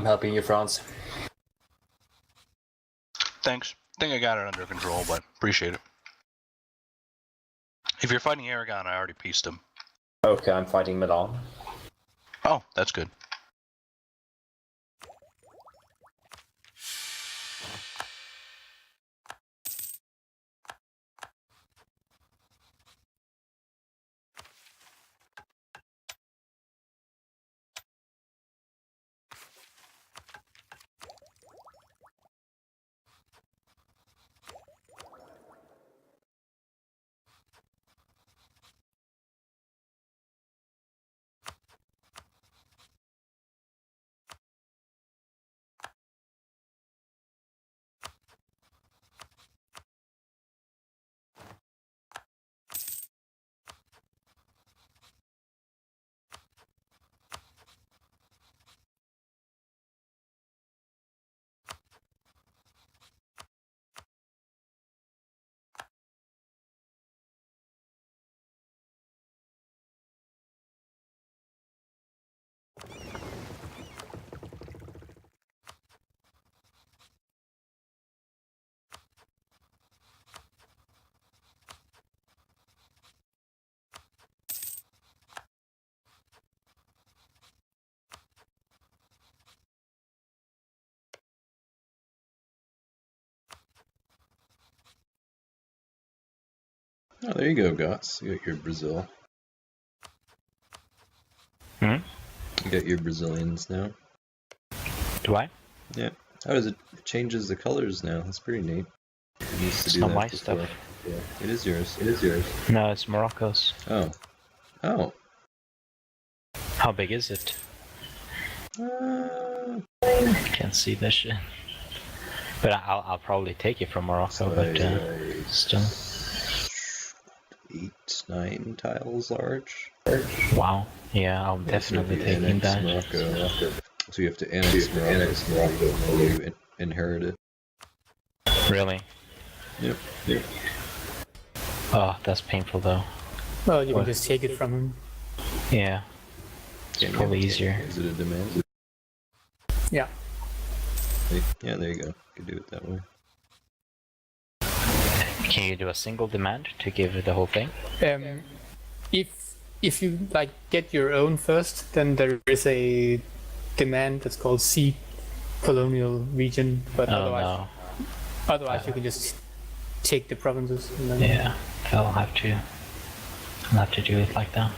I'm helping you, Franz. Thanks. Think I got it under control, but appreciate it. If you're fighting Aragon, I already pieced him. Okay, I'm fighting Milan. Oh, that's good. Oh, there you go, Goss. You got your Brazil. Hmm? You got your Brazilians now. Do I? Yeah. How does it? It changes the colors now. That's pretty neat. It used to It's do not that my before. stuff. Yeah. It is yours. It is yours. No, it's Morocco's. Oh. Oh. How big is it? Can't see that shit. But I'll probably take it from Morocco, but still. 8, 9 tiles large. Wow. Yeah, I'll definitely so take that. Morocco. So you have to annex Morocco before you inherit it. Really? Yep. Oh, that's painful though. Well, you can just take it from him. Yeah. It's probably easier. Is it a demand? Yeah. Yeah, there you go. You can do it that way. Can you do a single demand to give it the whole thing? If you like get your own first, then there is a demand that's called Sea Colonial Region, but otherwise you can just take the provinces. And then... Yeah, I'll have to do it like that.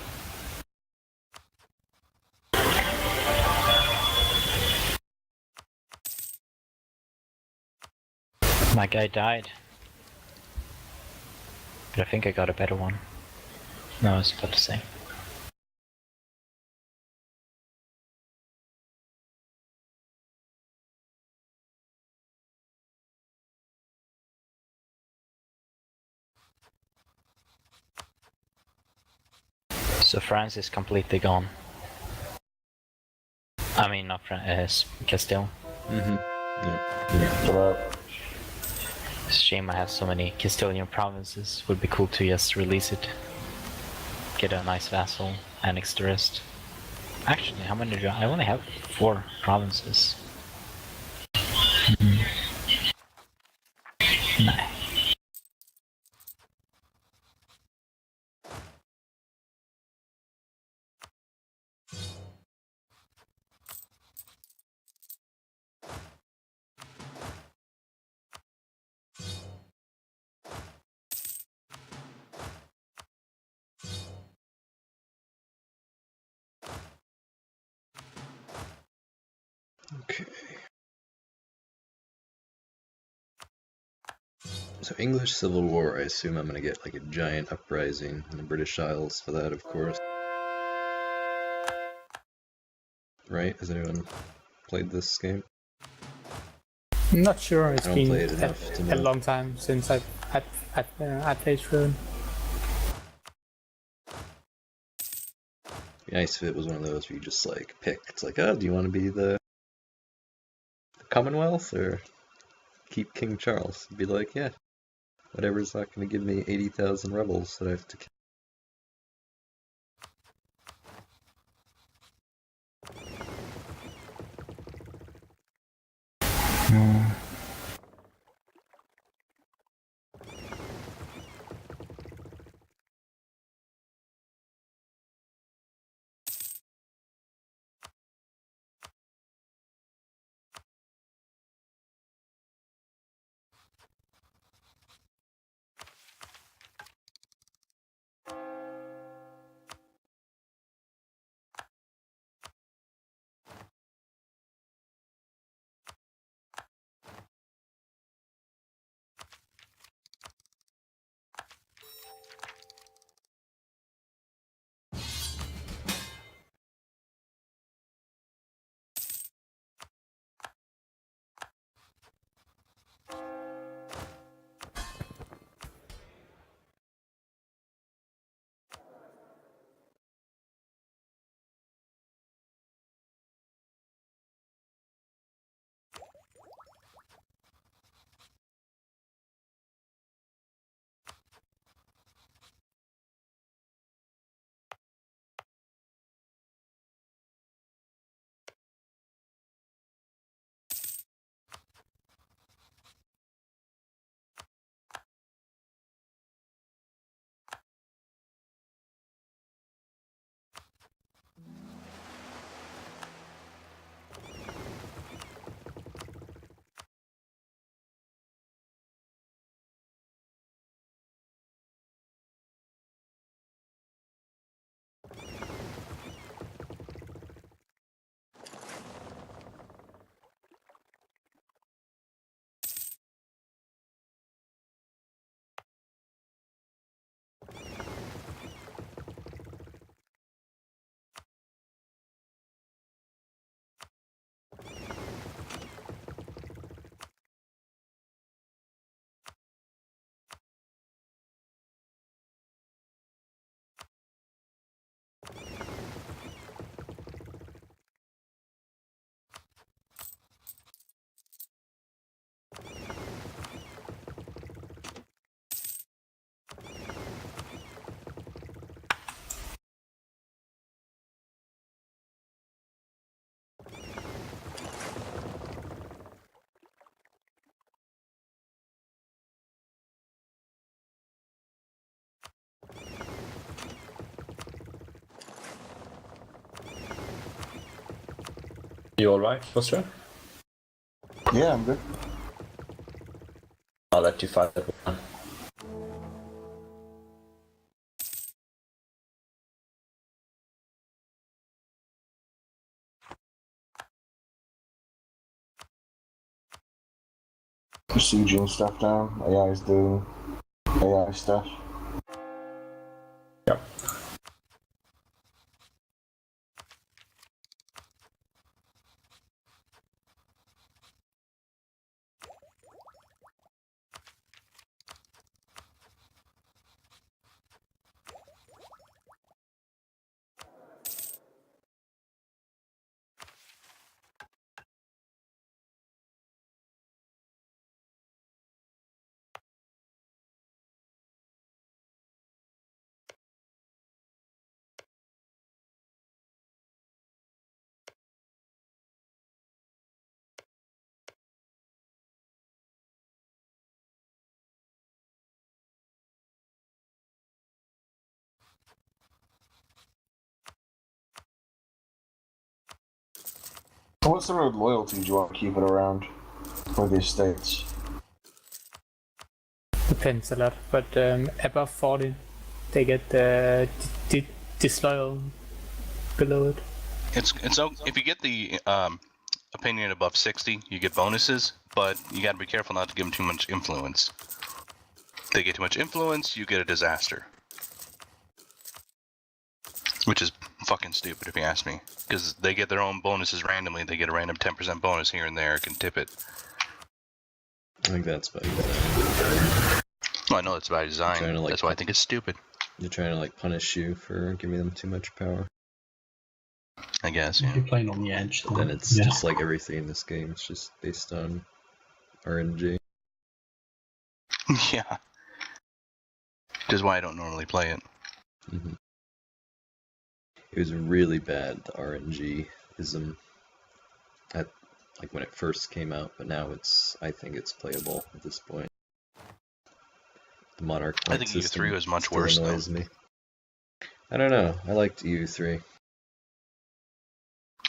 My guy died. But I think I got a better one. No, I was about to say. So France is completely gone. I mean, not France, Castile. Yeah. It's a shame I have so many Castilian provinces. Would be cool to just release it. Get a nice vassal, annex the rest. Actually, how many do I only have 4 provinces. Nah. Okay. So English Civil War, I assume I'm gonna get like a giant uprising in the British Isles for that, of course. Right? Has anyone played this game? I'm not sure. It's I don't play been it enough to a know. long time since I played through. It'd be nice if it was one of those where you just like pick. It's like, oh, do you want to be the Commonwealth or keep King Charles? You'd be like, yeah, whatever's not going to give me 80,000 rebels that I have to kill. You alright, Foster? Yeah, I'm good. I'll let you fight that one. Sieging stuff down. AI's doing AI stuff. Yep. What's the road loyalty do you want to keep it around for the estates? Depends a lot, but above 40, they get disloyal below it. It's if you get the opinion above 60, you get bonuses, but you gotta be careful not to give them too much influence. If they get too much influence, you get a disaster. Which is fucking stupid if you ask me. Because they get their own bonuses randomly, they get a random 10% bonus here and there, can tip it. I think that's by design. Well, I know it's by design, Trying to, like, that's why I think it's stupid. They're trying to like punish you for giving them too much power. I guess, yeah. You're playing on the edge. But then it's just like everything in this game. It's just based on RNG. Yeah. Which is why I don't normally play it. Mm-hmm. It was really bad, the RNG-ism. like when it first came out, but now I think it's playable at this point. The Monarch I point think system EU3 was much still worse, though. annoys me. I don't know. I liked EU3.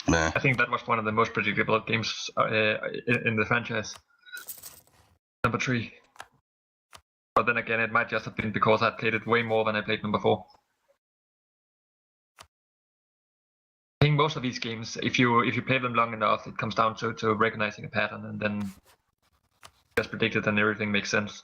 Nah. I think that was one of the most predictable games in the franchise. Number 3. But then again, it might just have been because I played it way more than I played number 4. I think most of these games, if you play them long enough, it comes down to recognizing a pattern and then just predict it and everything makes sense.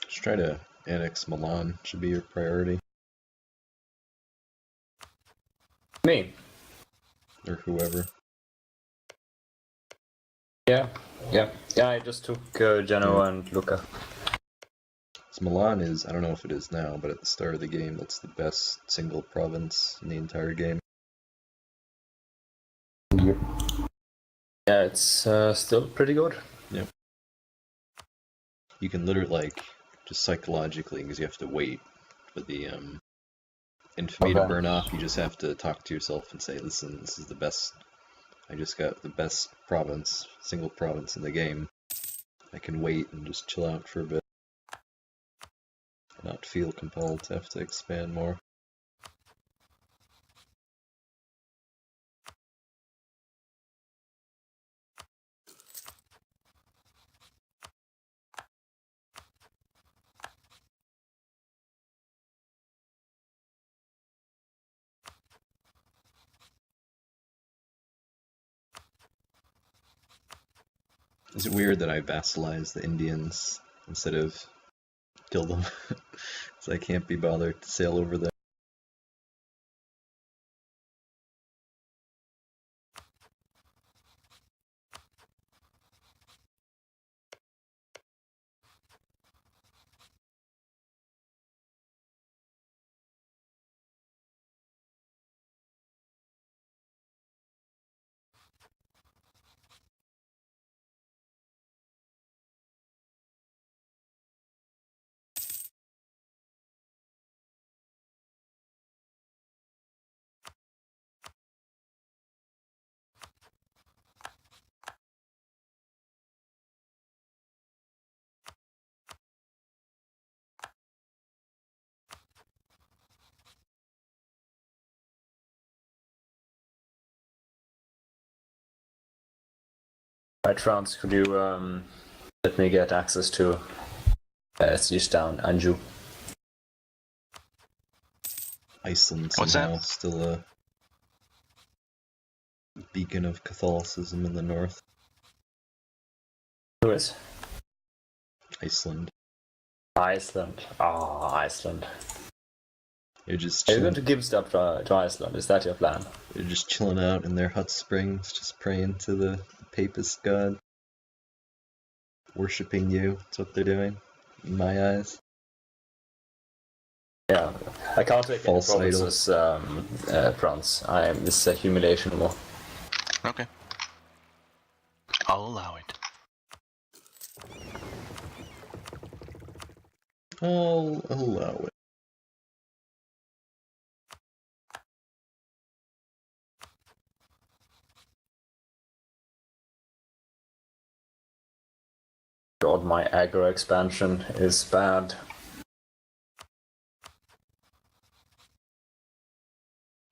Just try to annex Milan, should be your priority. Me? Or whoever. Yeah. Yeah, I just took Genoa and Lucca. So Milan is, I don't know if it is now, but at the start of the game, that's the best single province in the entire game. Yep. Yeah, it's still pretty good. You can literally, like, just psychologically, because you have to wait for the infamy to Okay. burn off, you just have to talk to yourself and say, listen, this is the best, I just got the best province, single province in the game. I can wait and just chill out for a bit. Not feel compelled to have to expand more. Is it weird that I vassalize the Indians instead of kill them? So I can't be bothered to sail over there. Right, France, could you let me get access to siege down Anjou? Iceland What's somehow that? still a beacon of Catholicism in the north. Who is? Iceland. Iceland. Oh, Iceland. They're just Are you going chilling, to give stuff to Iceland? Is that your plan? they're just chilling out in their hot springs, just praying to the papist god. Worshipping you. That's what they're doing, in my eyes. Yeah, I can't take False any idol. provinces, France. This is a humiliation war. Okay. I'll allow it. I'll allow it. God, my aggro expansion is bad.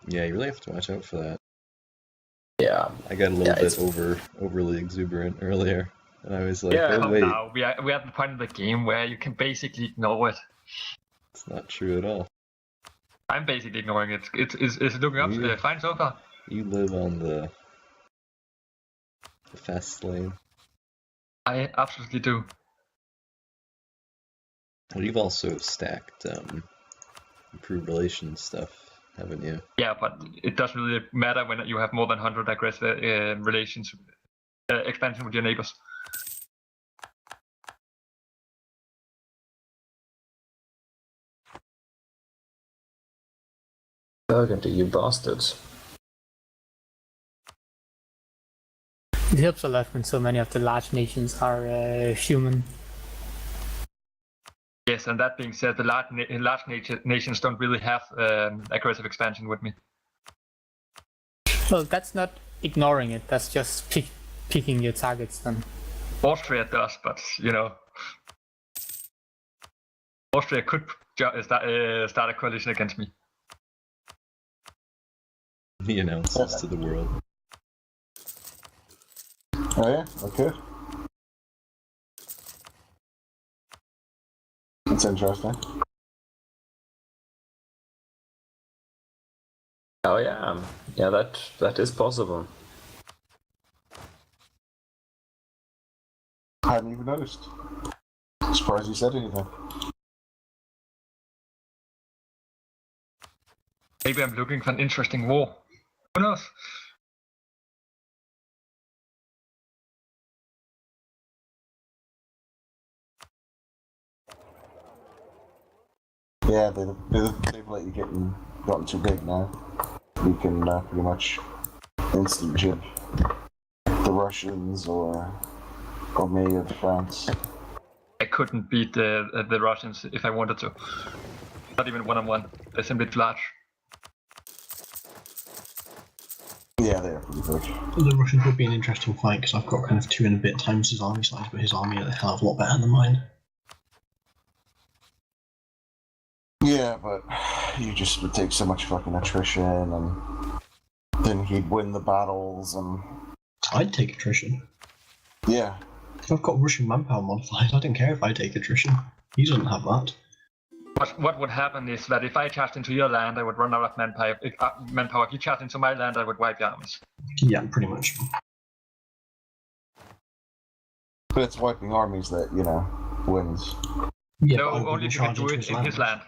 Yeah, you really have to watch out for that. Yeah. I got a little Yeah, bit it's- overly exuberant earlier, and I was like, Yeah. oh Come wait, now, we are at the point of the game where you can basically ignore it. it's not true at all. I'm basically ignoring it. It's looking up Yeah. fine so far. You live on the fast lane. I absolutely do. Well, you've also stacked improved relations stuff, haven't you? Yeah, but it doesn't really matter when you have more than 100 aggressive relations expansion with your neighbors. Burgundy, you bastards. It helps a lot when so many of the large nations are human. Yes, and that being said, the large nations don't really have aggressive expansion with me. Well, that's not ignoring it. That's just picking your targets then. Austria does, but Austria could start a coalition against me. He announces to the world. Oh yeah, okay. That's interesting. Oh yeah, yeah, that is possible. I hadn't even noticed. Surprised you said anything. Maybe I'm looking for an interesting war. Who knows? Yeah, they've let you gotten too big now. You can pretty much instant jib the Russians or maybe the France. I couldn't beat the Russians if I wanted to. Not even one-on-one. They're simply too large. Yeah, they're pretty big. The Russians would be an interesting fight because I've got kind of 2 and a bit times his army size, but his army are a hell of a lot better than mine. Yeah, but you just would take so much fucking attrition, and then he'd win the battles, and I'd take attrition. yeah. I've got Russian manpower modifiers. I don't care if I take attrition. He doesn't have that. What would happen is that if I charged into your land, I would run out of manpower. If you charged into my land, I would wipe your armies. Yeah, pretty much. But it's wiping armies that, wins. Yeah, No, but I only wouldn't if you can charge do into it in his land.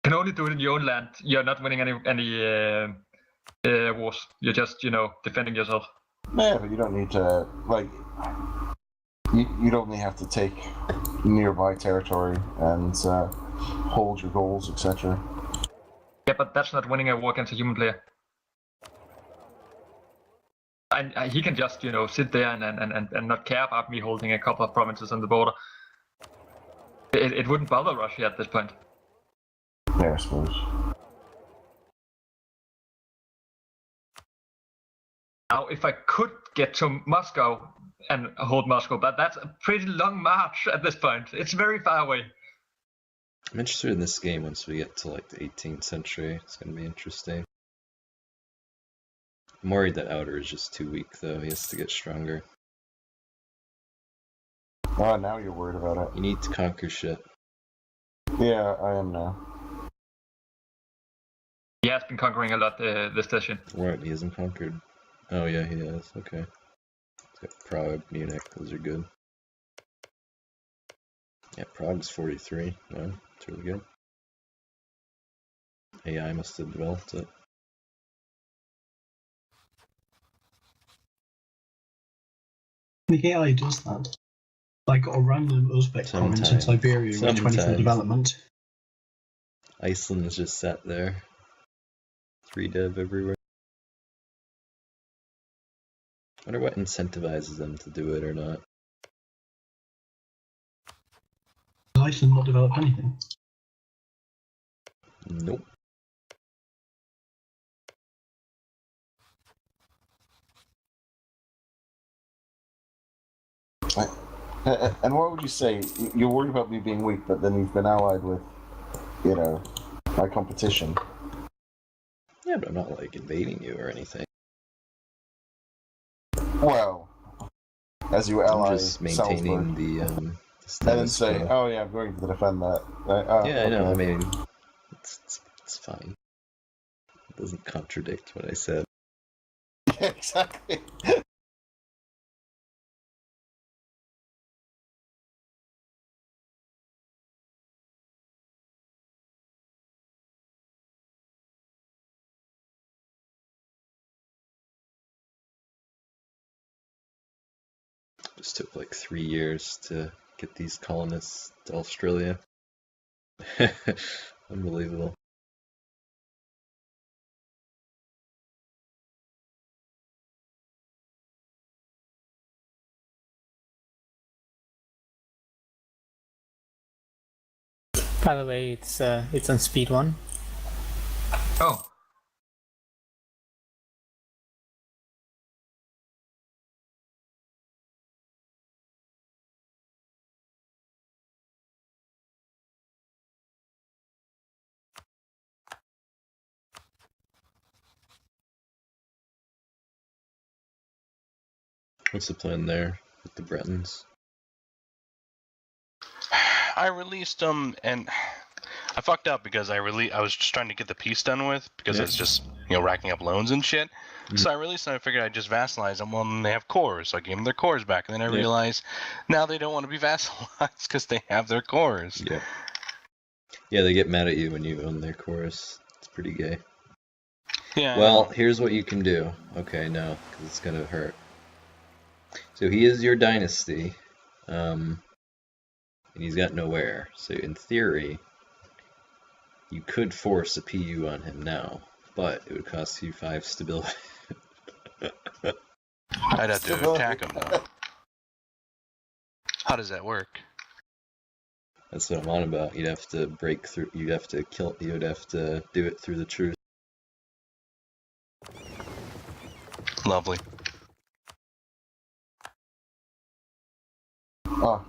You can only do it in your own land. You're not winning any wars. You're just, defending yourself. Yeah, but you don't need to, you'd only have to take nearby territory and hold your goals, etc. Yeah, but that's not winning a war against a human player. And he can just, sit there and not care about me holding a couple of provinces on the border. It wouldn't bother Russia at this point. Yeah, I suppose. Now, if I could get to Moscow and hold Moscow, but that's a pretty long march at this point. It's very far away. I'm interested in this game once we get to like the 18th century. It's going to be interesting. I'm worried that Outer is just too weak though. He has to get stronger. Oh, now you're worried about it. You need to conquer shit. Yeah, I am now. He has been conquering a lot this session. What? He hasn't conquered. Oh yeah, he has. Okay. He's got Prague, Munich. Those are good. Yeah, Prague's 43. Wow, it's really good. AI must have developed it. The AI does that. I got a random Uzbek province in Sometimes. Siberia with 24 Sometimes. development. Iceland is just sat there. 3 dev everywhere. I wonder what incentivizes them to do it or not. Does Iceland not develop anything? Nope. And what would you say? You're worried about me being weak, but then you've been allied with, my competition. Yeah, but I'm not like invading you or anything. Well, as you ally I'm just maintaining Salzburg, the and then status say, quo. "Oh yeah, I'm going to defend that." Yeah, I know. I okay. mean, it's fine. It doesn't contradict what I said. Yeah, exactly. Just took like 3 years to get these colonists to Australia. Unbelievable. By the way, it's on speed 1. Oh. What's the plan there with the Bretons? I released them, and I fucked up because I was just trying to get the peace done with because Yeah. I was just racking up loans and shit. So I released them. I figured I'd just vassalize them. Well, then they have cores, so I gave them their cores back, and then I realized now they don't want to be vassalized because they have their cores. Yeah. Yeah, they get mad at you when you own their cores. It's pretty gay. Yeah. Well, here's what you can do. Okay, no, because it's gonna hurt. So he is your dynasty, and he's got nowhere. So in theory, You could force a PU on him now, but it would cost you 5 stability. I'd have to attack him though. How does that work? That's what I'm on about. You'd have to break through. You'd have to kill. You would have to do it through the truth. Lovely. Oh.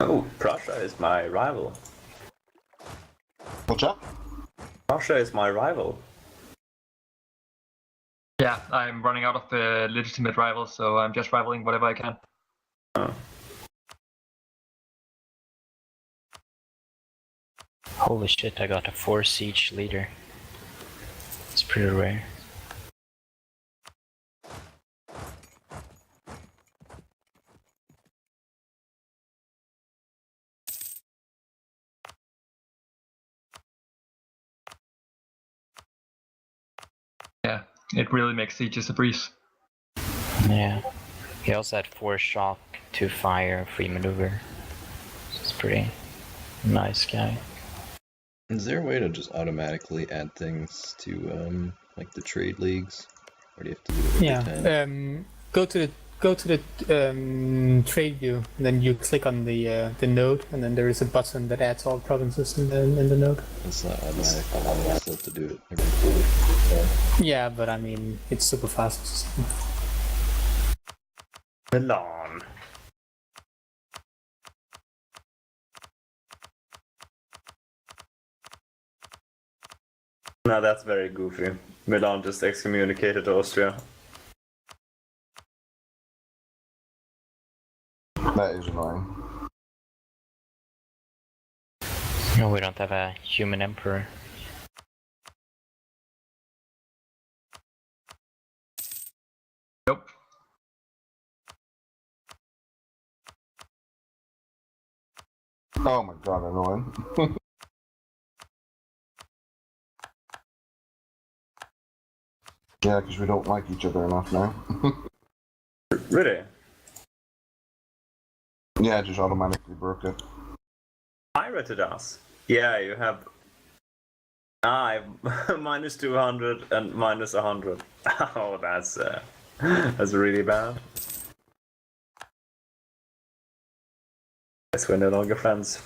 Oh, Prussia is my rival. What's up? Prussia is my rival. Yeah, I'm running out of legitimate rivals, so I'm just rivaling whatever I can. Oh. Holy shit, I got a 4 siege leader. It's pretty rare. Yeah, it really makes sieges a breeze. Yeah. He also had 4 shock, 2 fire, 3 maneuver. So it's pretty nice guy. Is there a way to just automatically add things to like the trade leagues, or do you have to do it every time? Go to the trade view, and then you click on the node, and then there is a button that adds all provinces in the node. It's not automatic. I still have to do it every time. Yeah, but I mean it's super fast. Milan. Now that's very goofy. Milan just excommunicated Austria. That is annoying. No, we don't have a human emperor. Nope. Oh my god, annoying. Yeah, because we don't like each other enough now. Really? Yeah, it just automatically broke it. Pirated us. Yeah, you have. I minus 200 and minus 100. Oh, that's really bad. Guess we're no longer friends.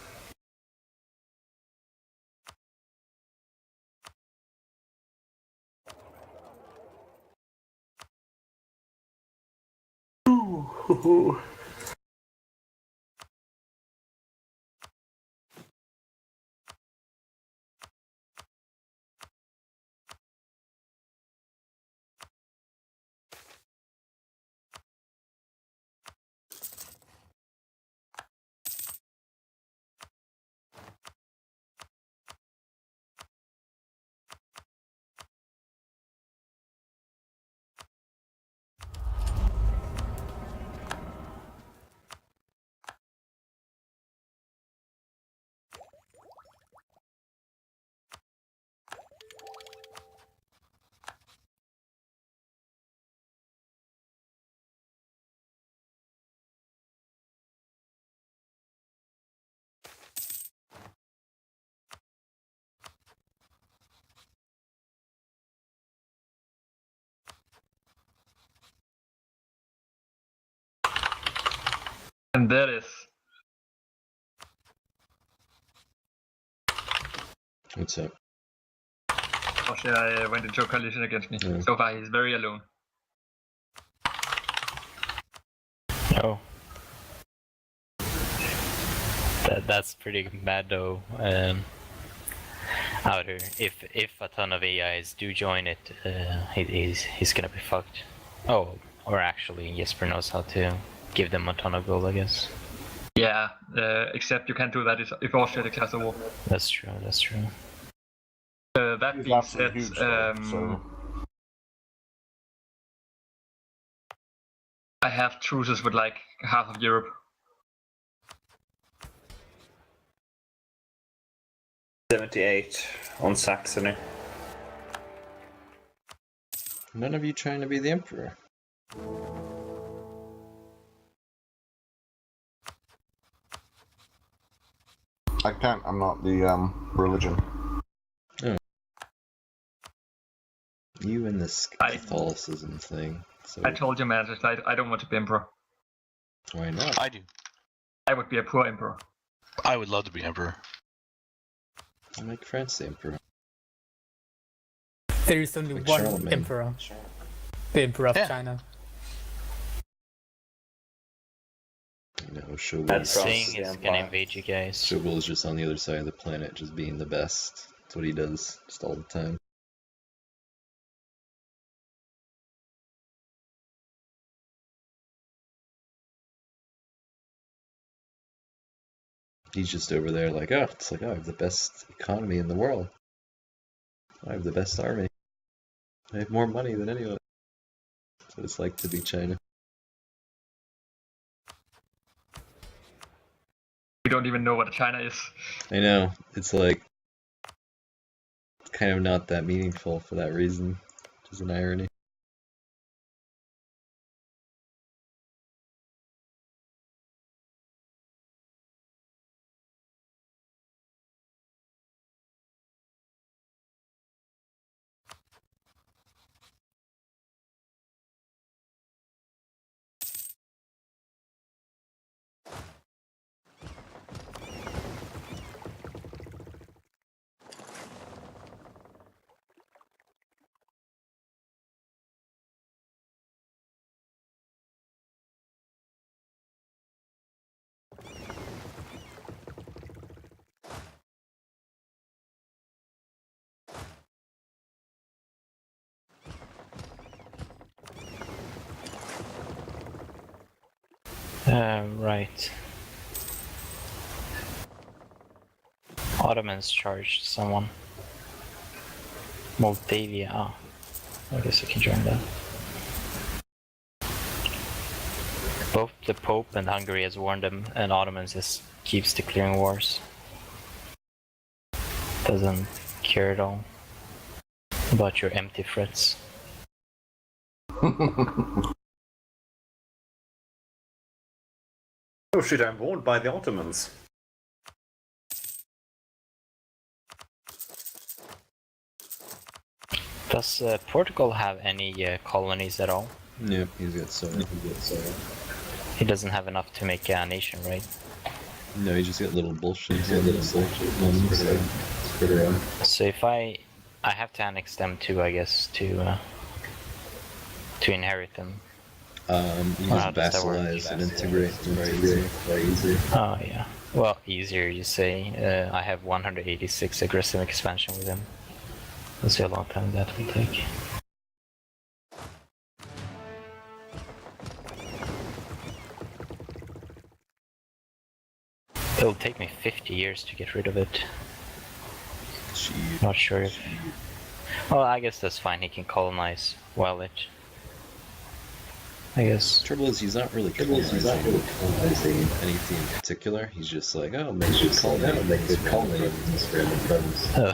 Ooh. And that is. What's up? Russia went into a coalition against me. Yeah. So far, he's very alone. Oh. That's pretty bad though. Out here, if a ton of AIs do join it, he's gonna be fucked. Oh, or actually, Jesper knows how to give them a ton of gold, I guess. Yeah, except you can't do that if Austria declares a war. That's true. That's true. That He's being absolutely said, huge, though, so I have truces with like half of Europe. $78 on Saxony. None of you trying to be the emperor. I can't. I'm not the religion. You and this Catholicism thing. So I told you, man, I don't want to be emperor. why not? I do. I would be a poor emperor. I would love to be emperor. I'll make France the emperor. There is only Like one Charlemagne. emperor. The Emperor of Yeah. China. You know, Shogul. That's Saying the it's Empire. gonna invade you guys. Shogul is just on the other side of the planet, just being the best. That's what he does, just all the time. He's just over there like, oh, it's like, oh, I have the best economy in the world. I have the best army. I have more money than anyone. That's what it's like to be China. We don't even know what China is. I know, it's like kind of not that meaningful for that reason, which is an irony. Right. Ottomans charged someone. Moldavia. Ah, I guess I can join that. Both the Pope and Hungary has warned them, and Ottomans just keeps declaring wars. Doesn't care at all about your empty threats. Oh shit, I'm warned by the Ottomans. Does Portugal have any colonies at all? Yep, he's got so many. He doesn't have enough to make a nation, right? No, he just got little bullshit. He's got little bullshit. Spread around. So if I have to annex them too, I guess, to inherit them. You Wow, just does that work? vassalize and integrate. Very easy. Oh yeah. Well, easier you say. I have 186 aggressive expansion with him. We'll see how long time that will take. It'll take me 50 years to get rid of it. Shit. Not sure if... Well, I guess that's fine. He can colonize while it... I guess. Trouble is, he's not really colonizing anything in particular. He's just like, oh, make good colony. Oh.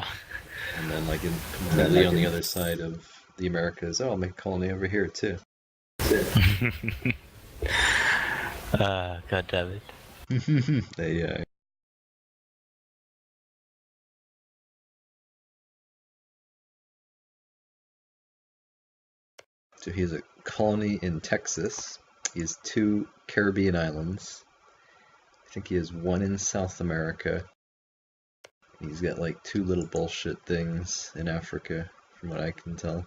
And then, like, completely on the other side of the Americas, oh, I'll make a colony over here too. God damn it. They, So he has a colony in Texas. He has 2 Caribbean islands. I think he has 1 in South America. He's got like 2 little bullshit things in Africa, from what I can tell.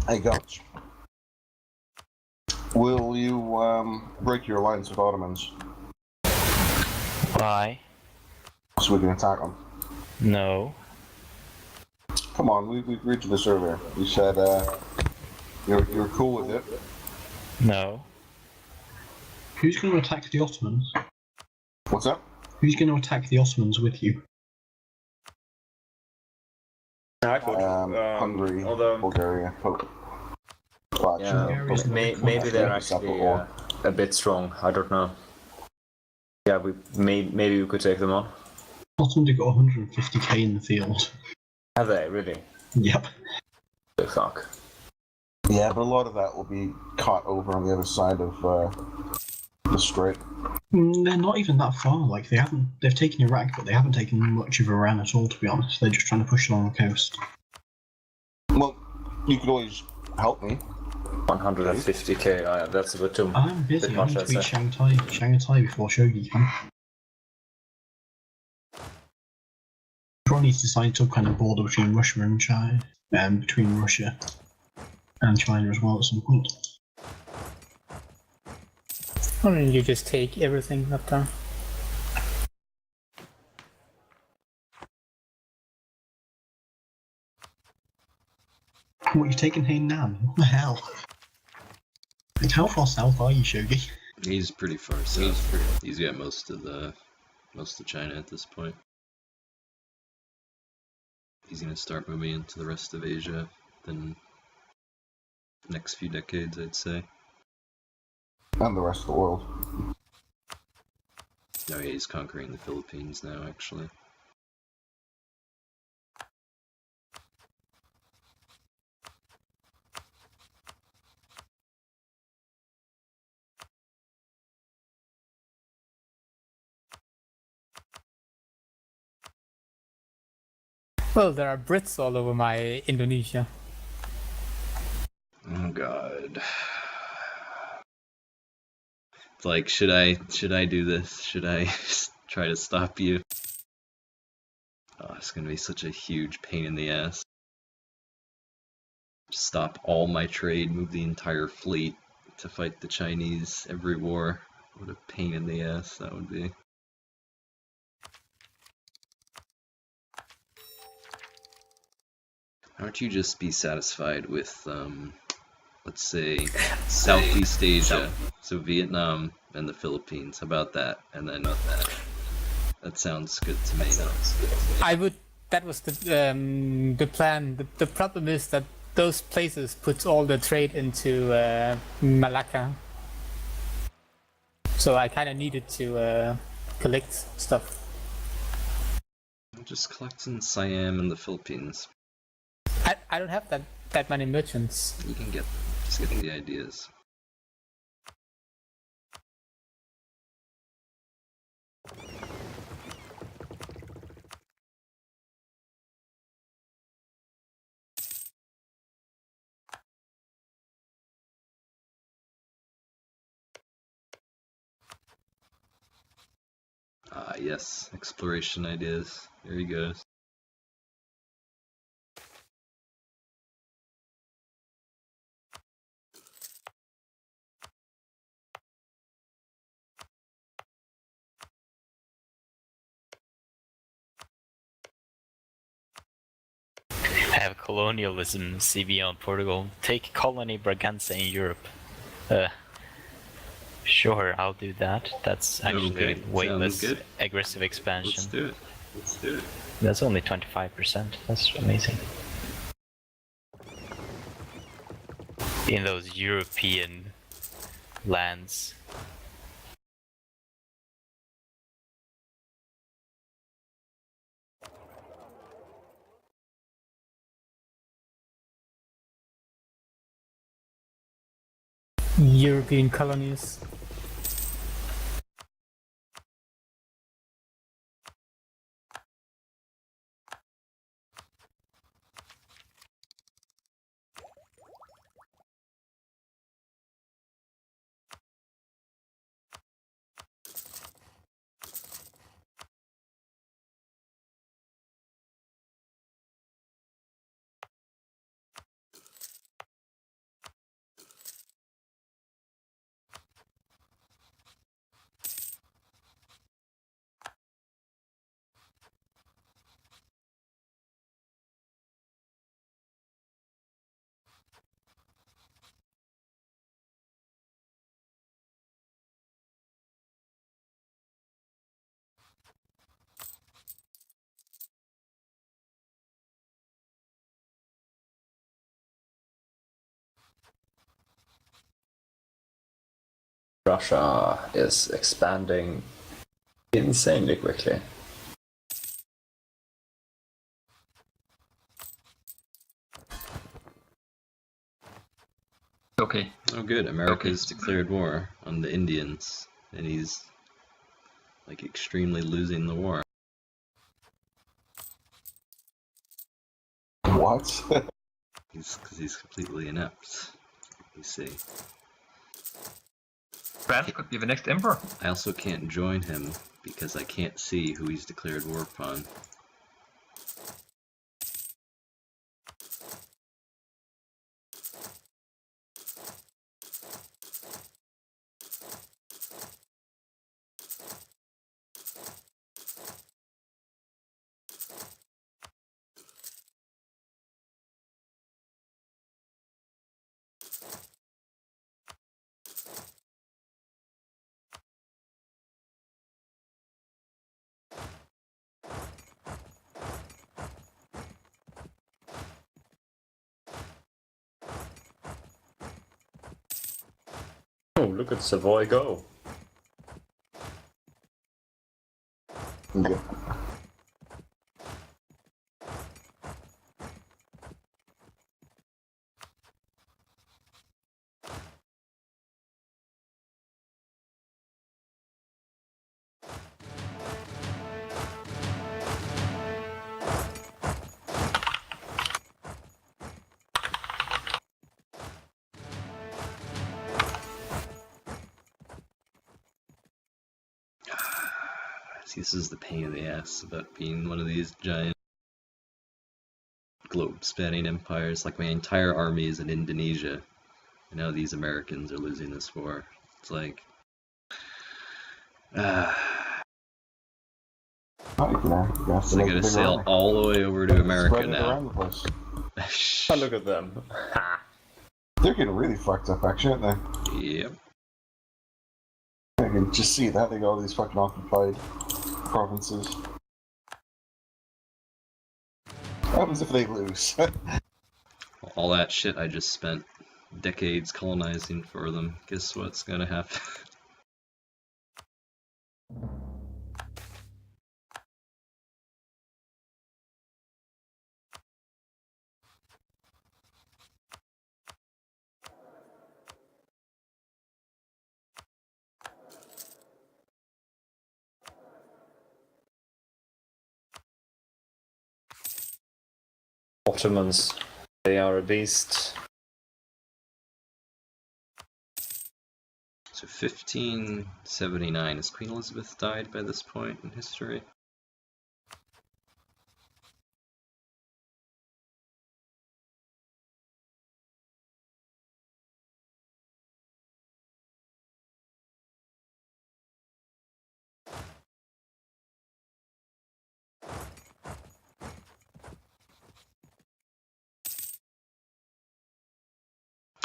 I got you. Will you break your alliance with Ottomans Why? so we can attack them? No. Come on, we agreed to this earlier. You said you're cool with it. No. Who's going to attack the Ottomans? What's that? Who's going to attack the Ottomans with you? I could. Hungary, Although, Bulgaria, yeah, Bulgaria's maybe they're Yeah, actually separate war. a bit strong. I don't know. Yeah, maybe we could take them on. Ottomans have got 150k in the field. Have they really? Yep. The fuck. Yeah, but a lot of that will be caught over on the other side of the strait. They're not even that far. Like they've taken Iraq, but they haven't taken much of Iran at all. To be honest, they're just trying to push along the coast. Well, you could always help me. 150k. That's a bit too. I'm busy. Bit I much, need I'd to reach say. Shanghai before Shogul can. Probably need to sign some kind of border between Russia and China, between Russia and China as well at some point. Why don't you just take everything up there? What, you've taken Hainan? What the hell? Like, how far south are you, Shogi? He's pretty far south. He's got most of China at this point. He's gonna start moving into the rest of Asia in the next few decades, I'd say. And the rest of the world. No, yeah, he's conquering the Philippines now, actually. Well, there are Brits all over my Indonesia. Oh god. It's like, should I do this? Should I try to stop you? Oh, it's gonna be such a huge pain in the ass. Stop all my trade, move the entire fleet to fight the Chinese every war. What a pain in the ass that would be. Why don't you just be satisfied with, let's say, Southeast Asia, so Vietnam and the Philippines. How about that? And then that sounds good to me. I would. That was the plan. The problem is that those places put all the trade into Malacca. So I kind of needed to collect stuff. Just collect in Siam and the Philippines. I don't have that many merchants. You can get them. Just get the ideas. Ah, yes, exploration ideas. There he goes. Have colonialism, CB on Portugal. Take colony Braganza in Europe. Sure, I'll do that. That's actually Okay, way sounds less good. aggressive expansion. Let's do it. Let's do it. That's only 25%. That's amazing. In those European lands. European colonies. Russia is expanding insanely quickly. Okay. Oh, good. America's declared war on the Indians, and he's like extremely losing the war. What? Because he's completely inept. You see. France could be the next emperor. I also can't join him because I can't see who he's declared war upon. Oh, look at Savoy go. Yeah. See, this is the pain in the ass about being one of these giant globe-spanning empires. Like, my entire army is in Indonesia, and now these Americans are losing this war. It's like... So I gotta sail all the way over to America now. Around the place. Oh, look at them. They're getting really fucked up, actually, aren't they? Yep. I can just see that. They got all these fucking occupied provinces. What happens if they lose? All that shit I just spent decades colonizing for them. Guess what's gonna happen? Ottomans, they are a beast. So 1579, has Queen Elizabeth died by this point in history?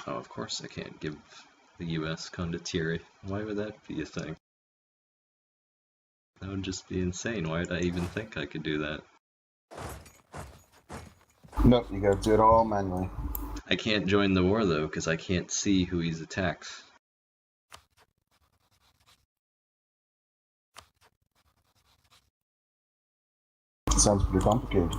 Oh, of course I can't give the US condottieri. Why would that be a thing? That would just be insane. Why would I even think I could do that? Nope, you gotta do it all manually. I can't join the war though, because I can't see who he's attacked. Sounds pretty complicated.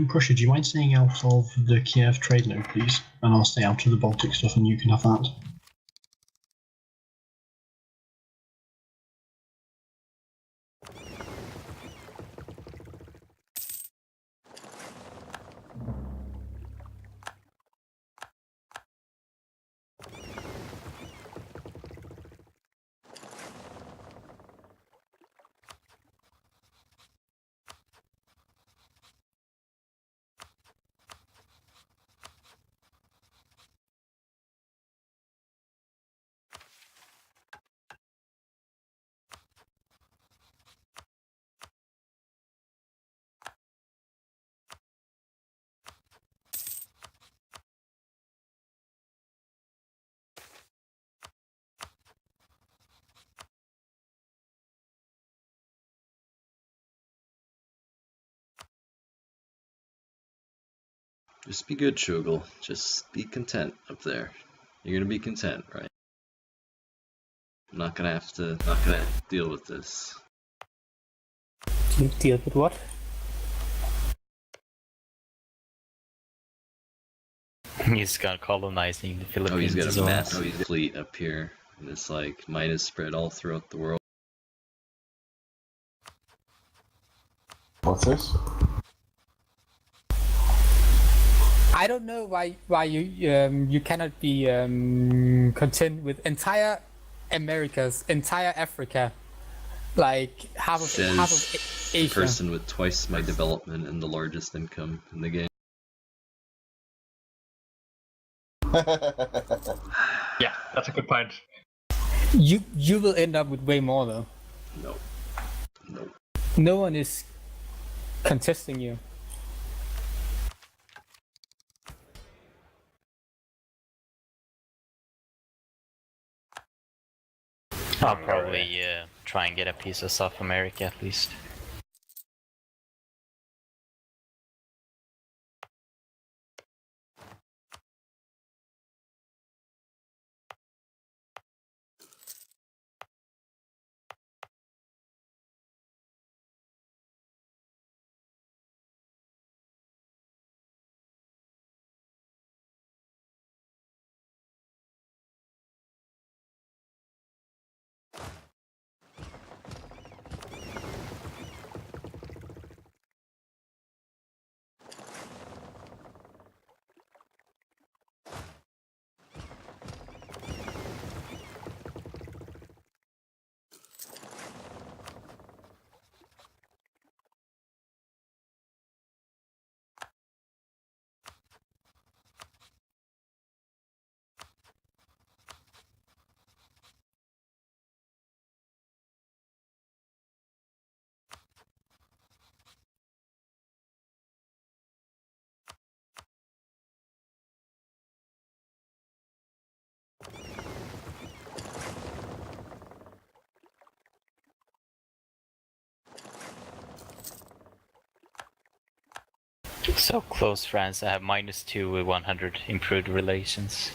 Prussia, do you mind staying out of the Kiev trade node, please? And I'll stay out of the Baltic stuff, and you can have that. Just be good, Shogul. Just be content up there. You're gonna be content, right? I'm not gonna have to deal with this. Deal with what? He's got colonizing the Oh, Philippines. he's got as a well. massive fleet up here, and it's like might is spread all throughout the world. What's this? I don't know why you cannot be content with entire Americas, entire Africa, like half of Says Asia. person with twice my development and the largest income in the game. Yeah, that's a good point. You will end up with way more though. No. No one is contesting you. I'll probably try and get a piece of South America at least. So close friends, I have -2 with 100 improved relations.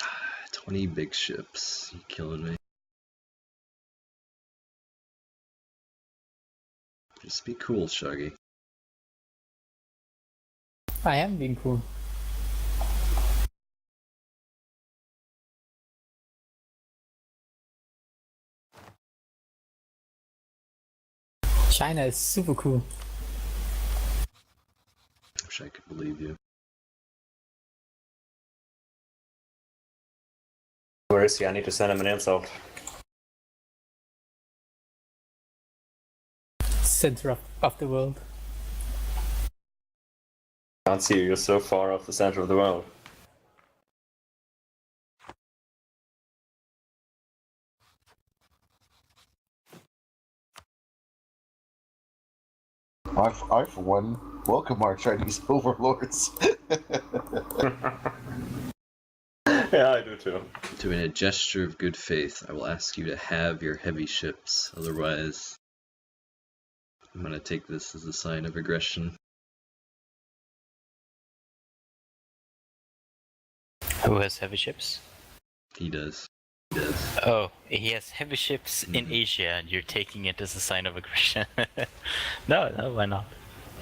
Ah, 20 big ships. You killing me. Just be cool, Shuggy. I am being cool. China is super cool. Wish I could believe you. Where is he? I need to send him an insult. Center of the world. Can't see you. You're so far off the center of the world. I for one, welcome our Chinese overlords. Yeah, I do too. Doing a gesture of good faith, I will ask you to have your heavy ships. Otherwise, I'm gonna take this as a sign of aggression. Who has heavy ships? He does. Oh, he has heavy ships in Asia, and you're taking it as a sign of aggression. No, why not?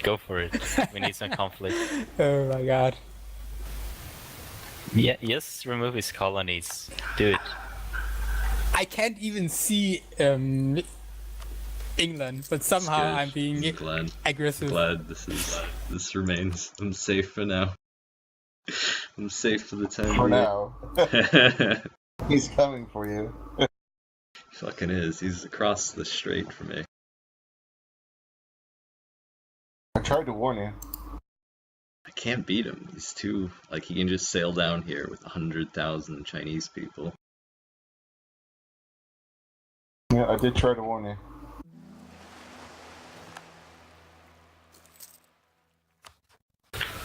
Go for it. We need some conflict. Oh my god. Yeah, yes, remove his colonies. Do it. I can't even see England, but somehow Good. I'm being I'm glad. aggressive. Glad this remains. I'm safe for now. I'm safe for the time For being. now. He's coming for you. Fucking is. He's across the strait from me. I tried to warn you. I can't beat him. He's too like he can just sail down here with 100,000 Chinese people. Yeah, I did try to warn you.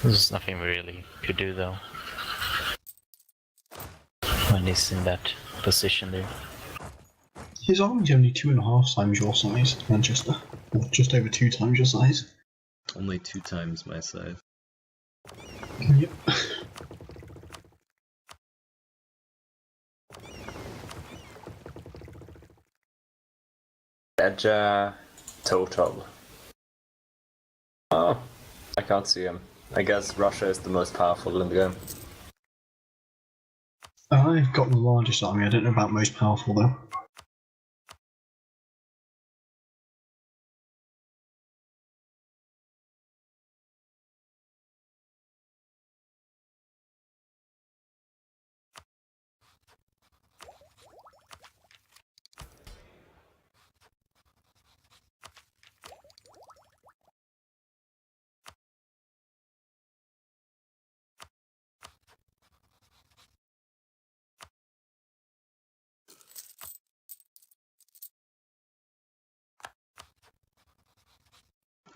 There's nothing we really could do though. When he's in that position there. His army's only 2.5 times your size, Manchester. Or just over 2 times your size. Only 2 times my size. Yep. Edja total. Oh, I can't see him. I guess Russia is the most powerful in the game. I've got the largest army, I don't know about most powerful though.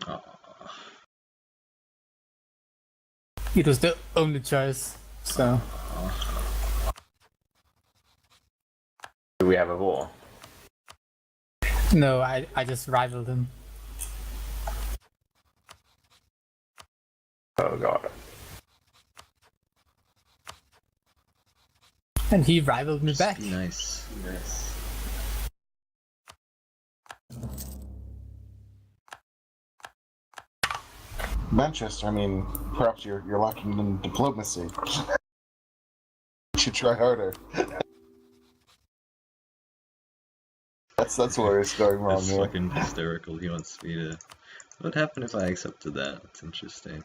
Oh. It was the only choice, so. Do we have a war? No, I just rivaled him. Oh god. And he rivaled me back. Be nice. Manchester, I mean, perhaps you're lacking in diplomacy. You should try harder. That's where it's going wrong That's here. fucking hysterical. He wants me to... What would happen if I accepted that? That's interesting.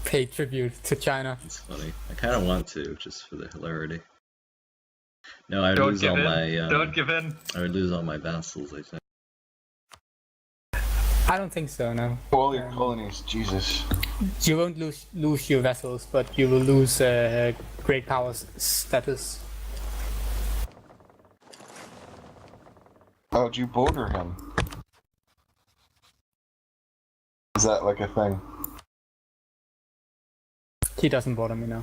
Pay tribute to China. It's funny. I kind of want to, just for the hilarity. No, I would Don't lose give all in. my... Don't give in. I would lose all my vassals, I think. I don't think so, no. All your colonies, Jesus. You won't lose your vessels, but you will lose great powers status. How'd you border him? Is that like a thing? He doesn't bother me now.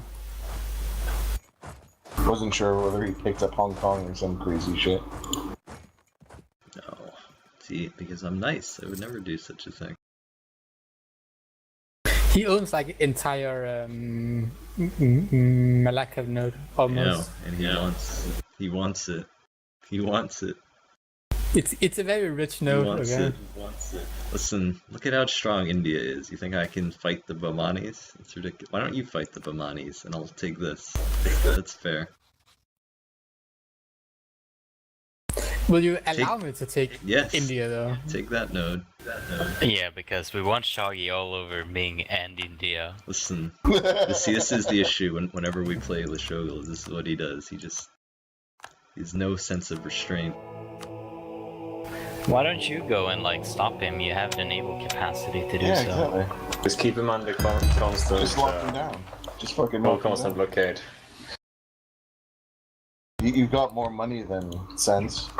Wasn't sure whether he picked up Hong Kong or some crazy shit. No. See, because I'm nice, I would never do such a thing. He owns like entire Malacca node almost. Yeah, and he wants it. He wants it. It's a very rich He node wants again. it. Listen, look at how strong India is. You think I can fight the Bamanis? It's ridiculous. Why don't you fight the Bamanis and I'll take this? That's fair. Will you allow me to take Yes. India though? Take that node. Yeah, because we want Shoggy all over Ming and India. Listen, this is the issue whenever we play with Shogul. This is what he does. He has no sense of restraint. Why don't you go and like stop him? You have the naval capacity to do Yeah, so. exactly. Just keep him under constant. Just lock him down. Just fucking No lock him constant down. blockade. You've got more money than sense.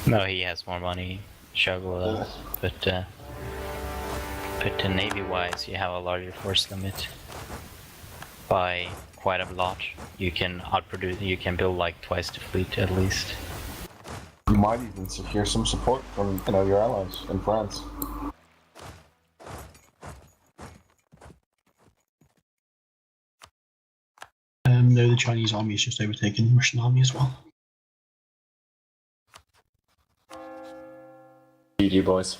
No, he has more money, Shogul does. But navy-wise, you have a larger force limit. by quite a lot. You can outproduce. You can build like twice the fleet at least. You might even secure some support from your allies in France. No, the Chinese army is just overtaking the Russian army as well. GG, boys.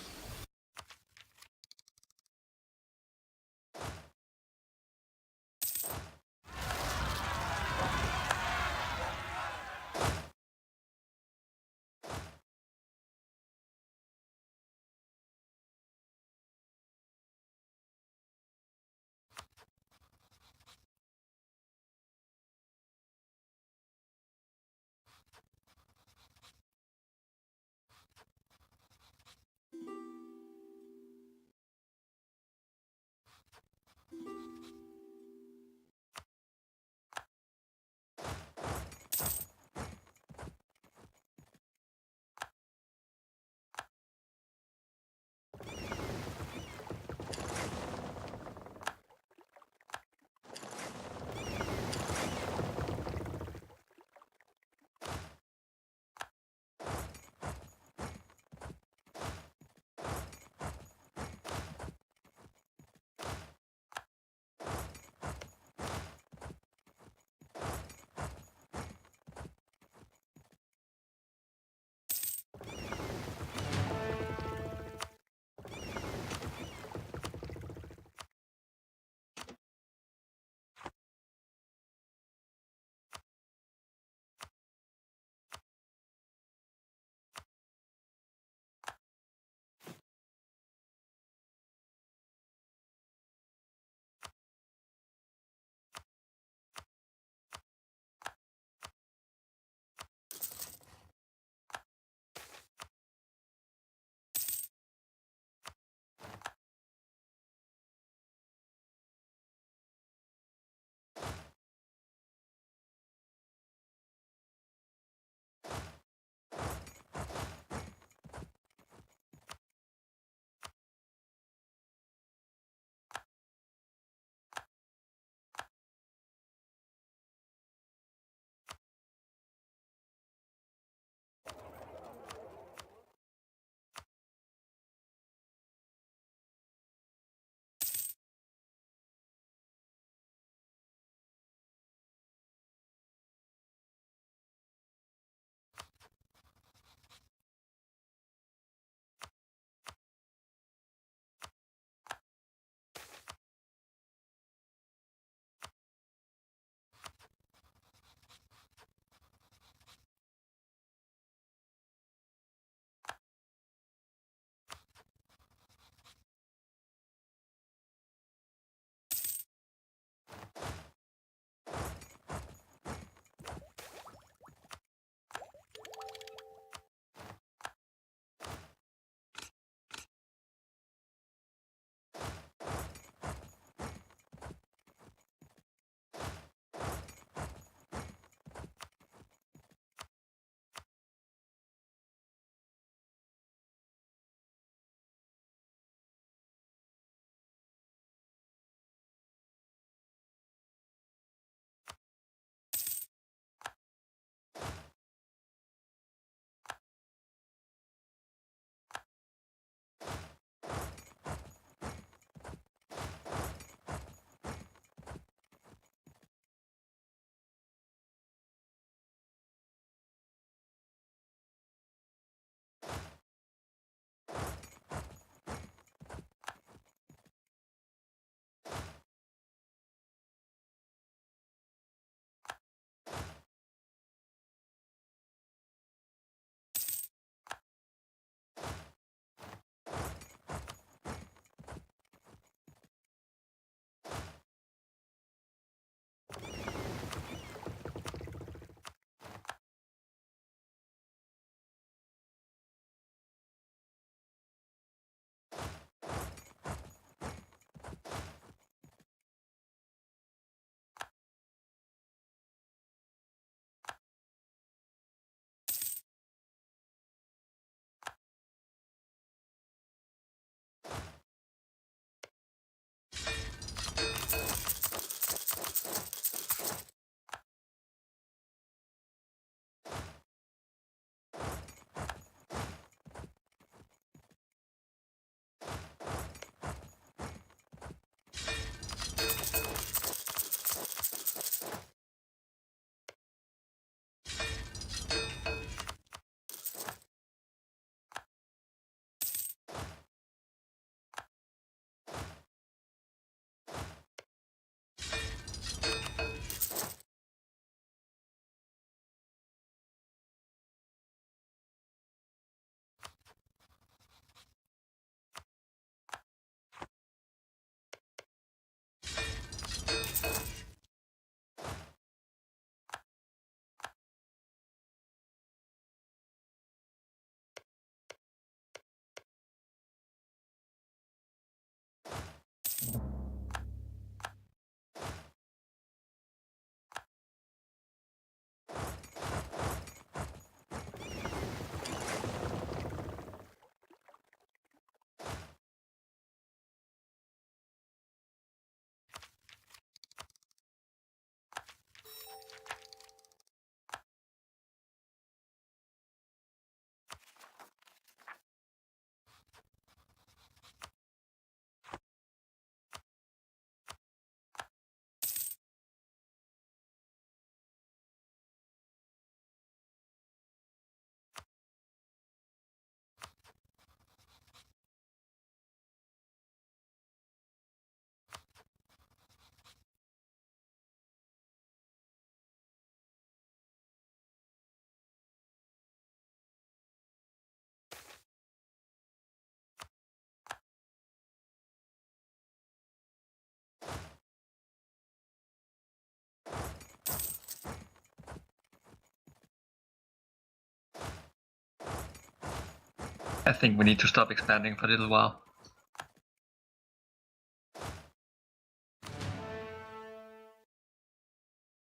I think we need to stop expanding for a little while.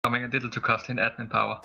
Coming a little too costly in admin power.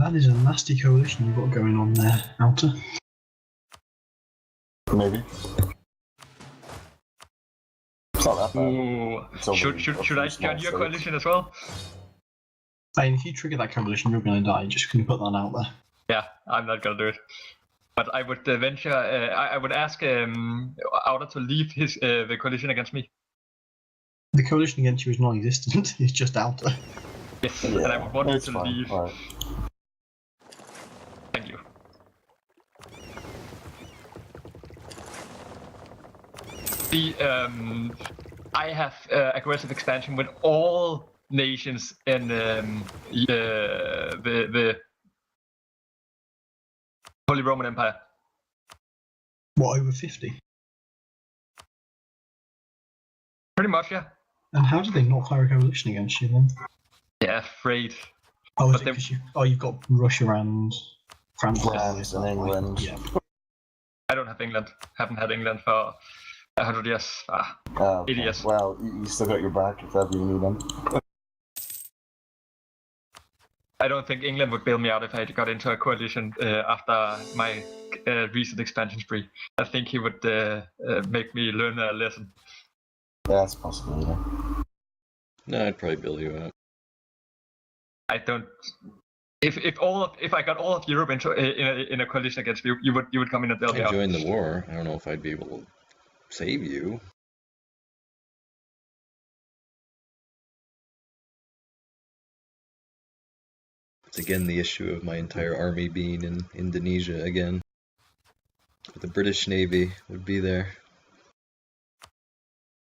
That is a nasty coalition you've got going on there, Alta. Maybe. It's not that bad. Ooh. It's only Should I a few join your small coalition as well? And if you trigger that coalition, you're going to die. Just going to put that out there. Yeah, I'm not gonna do it. But I would venture. I would ask Outer to leave his the coalition against me. The coalition against you is non-existent. It's just outer. Yes, Yeah, and I would want him it's to fine. leave. Alright. Thank you. I have aggressive expansion with all nations in the Holy Roman Empire. What, over 50? Pretty much, yeah. And how did they not fire a coalition against you then? Yeah, afraid. Oh, But is it they- 'cause you've got Russia and France. France and England. Yeah. I don't have England. Haven't had England for 100 years. Okay. Idiots. Well, you still got your back if ever you need them. I don't think England would bail me out if I got into a coalition after my recent expansion spree. I think he would make me learn a lesson. Yeah, that's possible, yeah. No, I'd probably bail you out. I don't. If I got all of Europe into in a coalition against you, you would come in and bail me I out. joined the war. I don't know if I'd be able to save you. It's again the issue of my entire army being in Indonesia again. But the British Navy would be there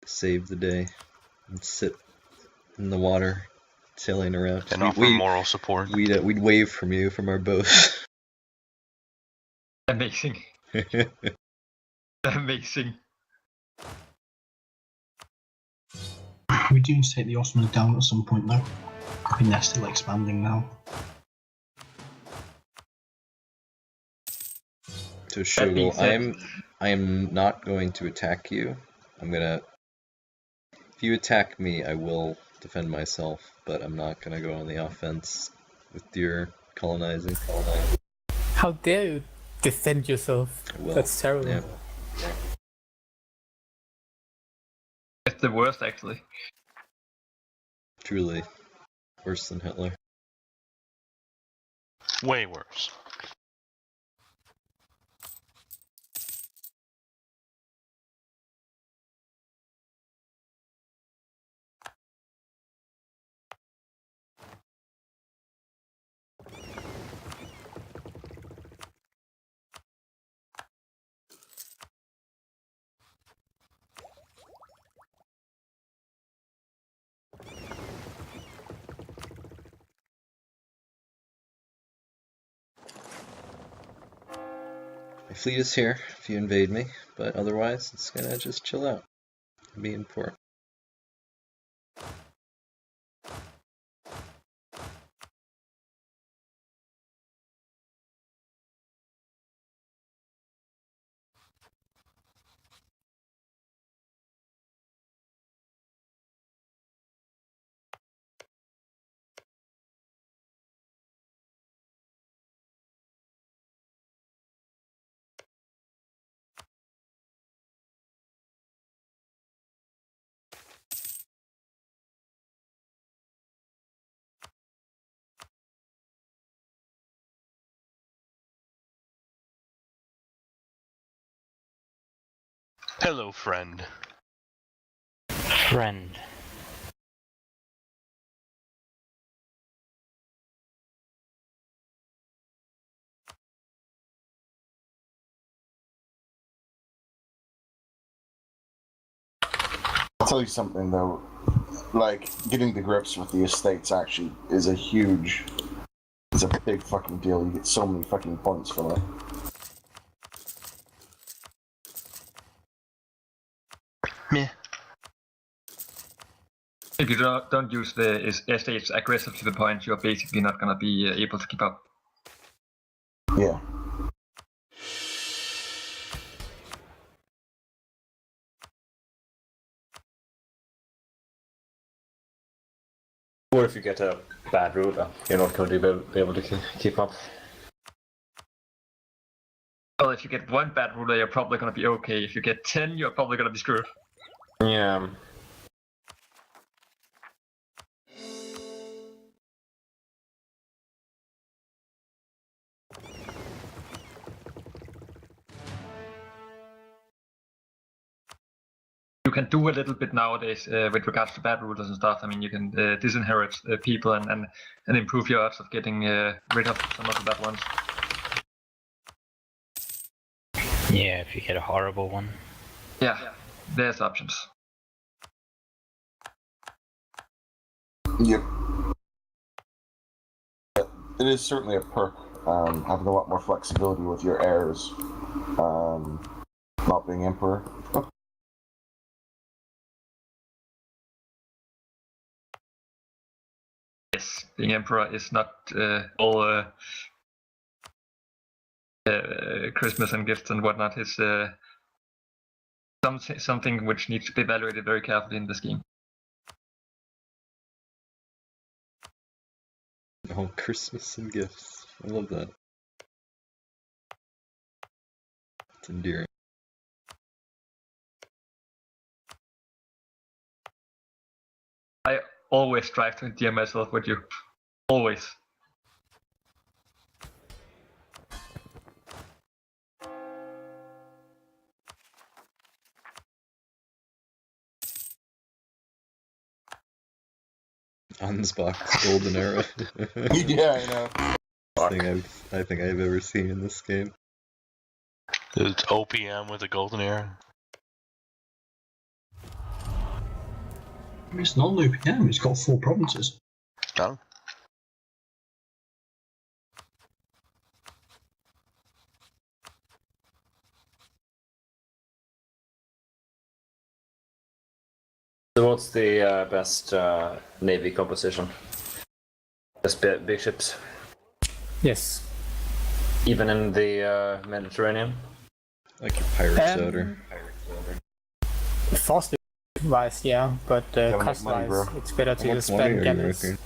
to save the day and sit in the water, sailing around. And offer moral support. We'd wave from you from our boats. Amazing. Amazing. We do need to take the Ottomans down at some point though. I think they're still expanding now. So That being Shogul, said- I'm not going to attack you. If you attack me, I will defend myself, but I'm not gonna go on the offense with your colonizing. How dare you defend yourself? I will. That's terrible. Yeah. It's the worst, actually. Truly worse than Hitler. Way worse. My fleet is here if you invade me, but otherwise it's gonna just chill out and be in port. Hello, friend. Friend. I'll tell you something though, like, getting to grips with the estates actually is it's a big fucking deal. You get so many fucking points for that. Meh. If you don't use the estates aggressive to the point, you're basically not gonna be able to keep up. Yeah. Or if you get a bad ruler, you're not going to be able to keep up. Well, if you get one bad ruler, you're probably gonna be okay. If you get 10, you're probably gonna be screwed. Yeah. You can do a little bit nowadays with regards to bad rulers and stuff. I mean, you can disinherit people and improve your odds of getting rid of some of the bad ones. Yeah, if you get a horrible one. Yeah, there's options. Yep. It is certainly a perk, having a lot more flexibility with your heirs, not being emperor. Yes, being emperor is not all Christmas and gifts and whatnot. It's something which needs to be evaluated very carefully in the scheme. Oh, Christmas and gifts. I love that. It's endearing. I always strive to endear myself with you. Always. Ansbach's golden era. Yeah, I know. I think I've ever seen in this game. It's OPM with a golden era. It's not an OPM, it's got 4 provinces. Oh. So what's the best navy composition? Just big ships, Yes. even in the Mediterranean. Like your pirate soda. Foster wise, yeah, but Gotta make cost money, wise, bro. it's better to How just much money spend are you galleys. making?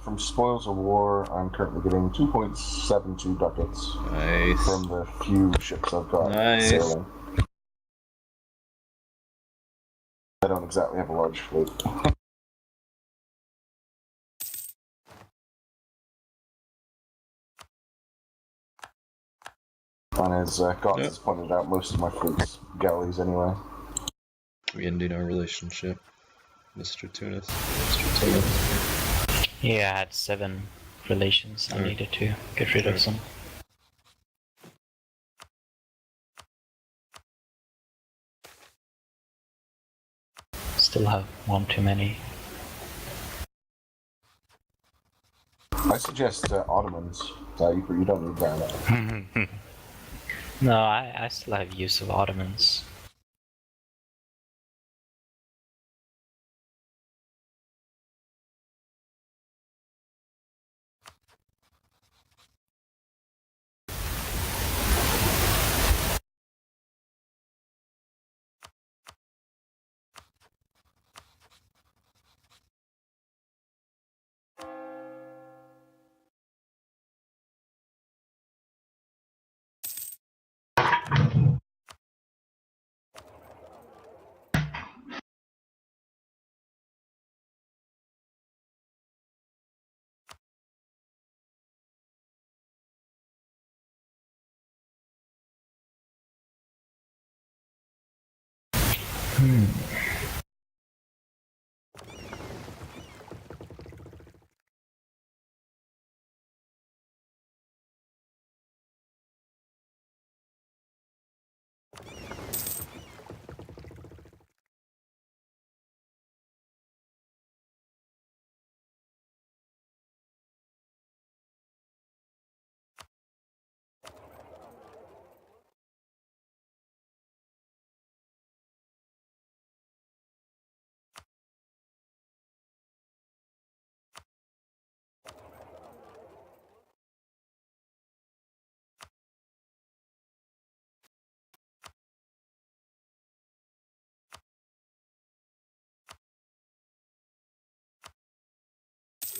From spoils of war, I'm currently getting 2.72 ducats Nice. from the few ships I've got Nice. sailing. I don't exactly have a large fleet. And as Gotts has pointed out, most of my fleet's galleys anyway. We ending our relationship, Mr. Tunis. Yeah, I had 7 relations. I needed to get rid of some. Still have 1 too many. I suggest Ottomans. You don't need that. No, I still have use of Ottomans.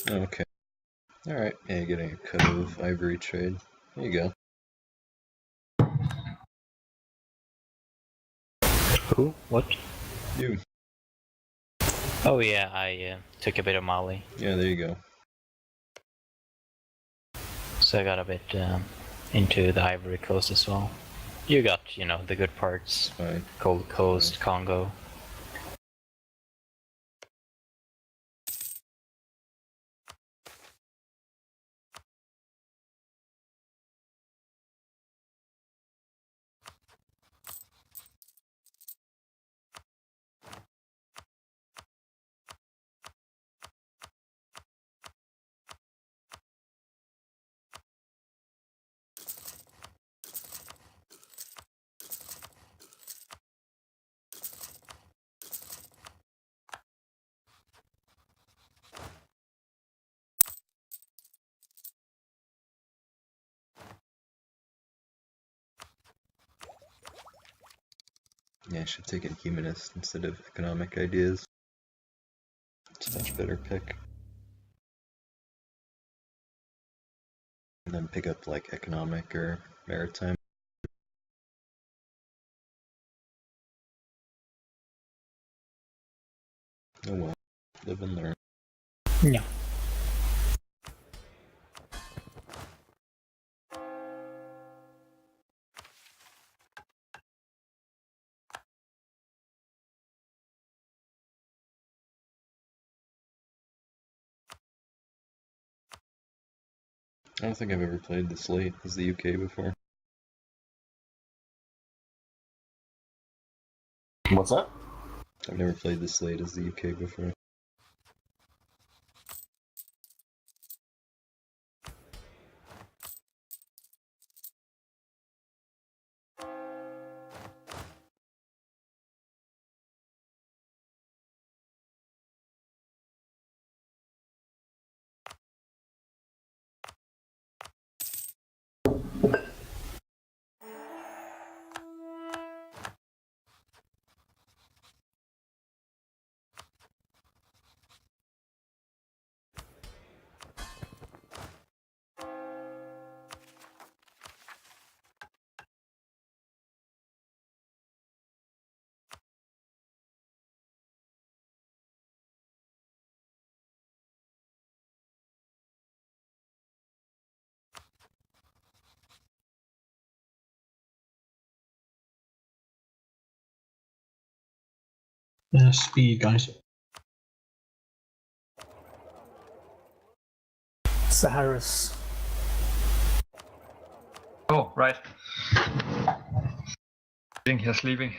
Okay. Alright, yeah, getting a cut of ivory trade. There you go. Who? What? You. Oh yeah, I took a bit of Mali, Yeah, there you go. so I got a bit into the Ivory Coast as well. You got, you know, the good parts. Fine. Gold Coast, Congo. Yeah, I should take a humanist instead of economic ideas. It's a much better pick. And then pick up like economic or maritime. Oh well, live and learn. Yeah. I don't think I've ever played this late as the UK before. What's that? I've never played this late as the UK before. Speed, guys. Saharez. Oh, right. Sitting here sleeping.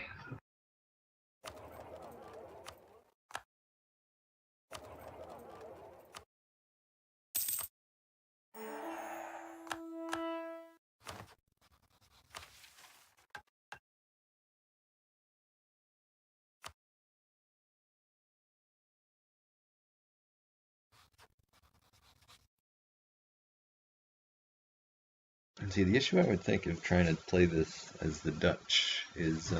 And see, the issue I would think of trying to play this as the Dutch is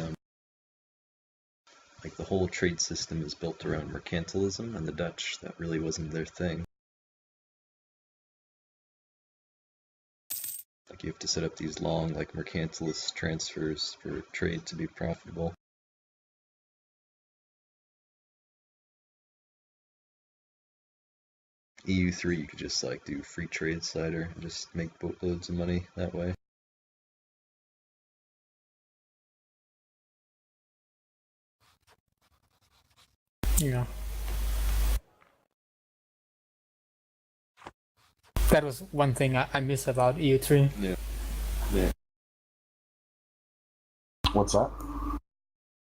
like the whole trade system is built around mercantilism, and the Dutch, that really wasn't their thing. Like you have to set up these long, like mercantilist transfers for trade to be profitable. EU3, you could just like do free trade cider and just make boatloads of money that way. Yeah. That was one thing I miss about EU3. Yeah. Yeah. What's that?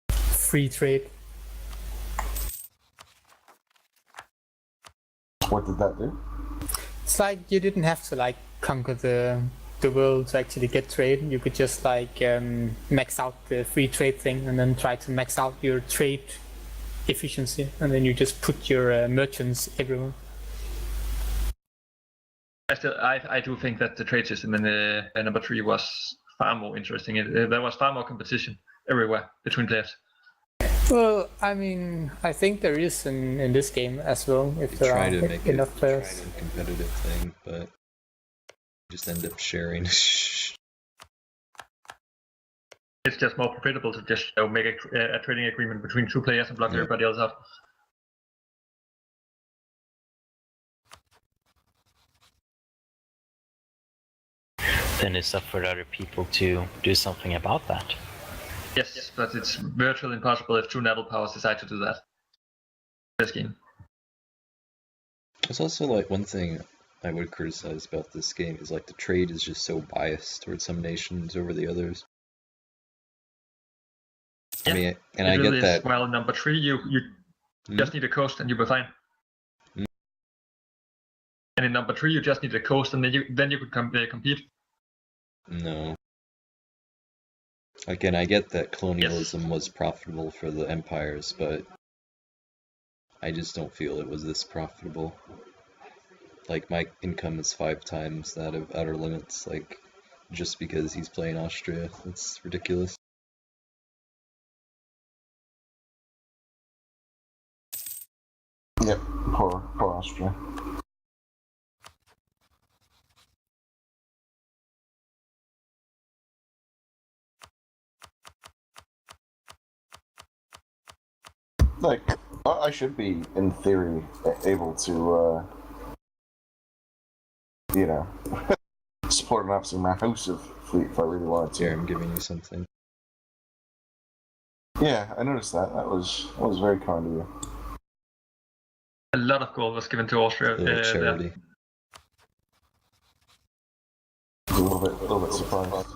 Free trade. What did that do? It's like you didn't have to like conquer the world to actually get trade. You could just like max out the free trade thing and then try to max out your trade efficiency, and then you just put your merchants everywhere. I do think that the trade system in number 3 was far more interesting. There was far more competition everywhere between players. Well, I mean, I think there is in this game as well, if there are enough players. Try a competitive thing, but just end up sharing. It's just more profitable to just make a trading agreement between 2 players and block everybody else out. Then it's up for other people to do something about that. Yes, but it's virtually impossible if 2 naval powers decide to do that. This game. It's also like one thing I would criticize about this game is like the trade is just so biased towards some nations over the others. I mean, and I get that. Well, number 3, you just need a coast and you'll be fine. And in number 3, you just need a coast, and then you could compete. No. Again, I get that colonialism was profitable for the empires, but I just don't feel it was this profitable. Like, my income is 5 times that of Outer Limits, like, just because he's playing Austria. It's ridiculous. Yep, poor Austria. Like, I should be, in theory, able to, you know, support an absolute massive fleet if I really wanted to. Here, I'm giving you something. Yeah, I noticed that. That was very kind of you. A lot of gold was given to Austria. A little charity. A little bit surprised.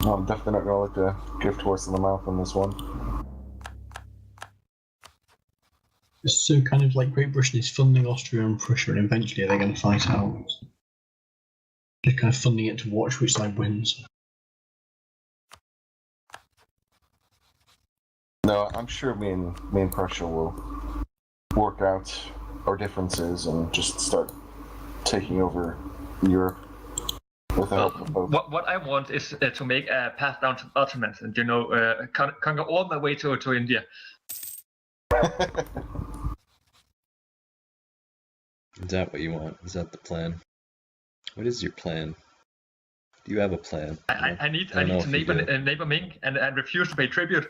No, I'm definitely not going to like to give horse in the mouth on this one. So kind of like Great Britain is funding Austria and Prussia, and eventually they're going to fight out. Just kind of funding it to watch which side wins. No, I'm sure me and Prussia will work out our differences and just start taking over Europe with the help of both. What I want is to make a path down to the Ottomans and, conquer all my way to India. Is that what you want? Is that the plan? What is your plan? Do you have a plan? I need to neighbor Ming and refuse to pay tribute.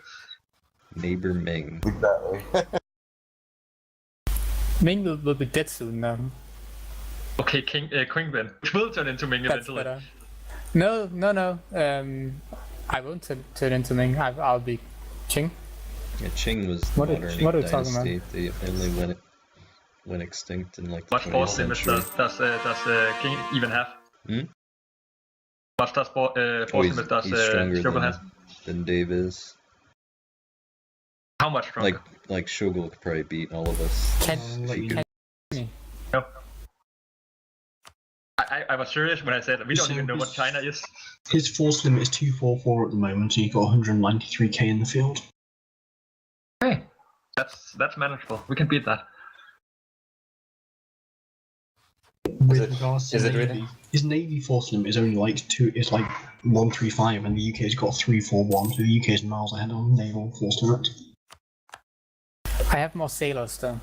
Neighbor Ming. Exactly. Ming will be dead soon now. Okay, Queen Ben, which will turn into Ming That's eventually. better. No. I won't turn into Ming. I'll be Qing. Yeah, Qing was the modern dynasty. They only went extinct in like the Much 20th force limits century. does King even have? Much does force limits does Shogul have? Than Dave is. How much stronger? Like Shogul could probably beat all of us. No. I was serious when I said that we don't even know what China is. His force limit is 244 at the moment, and you've got 193k in the field. Hey, that's manageable. We can beat that. With regards to Navy, really? His Navy force limit is only like 135, and the UK's got 341, so the UK is miles ahead on naval force limit. I have more sailors though.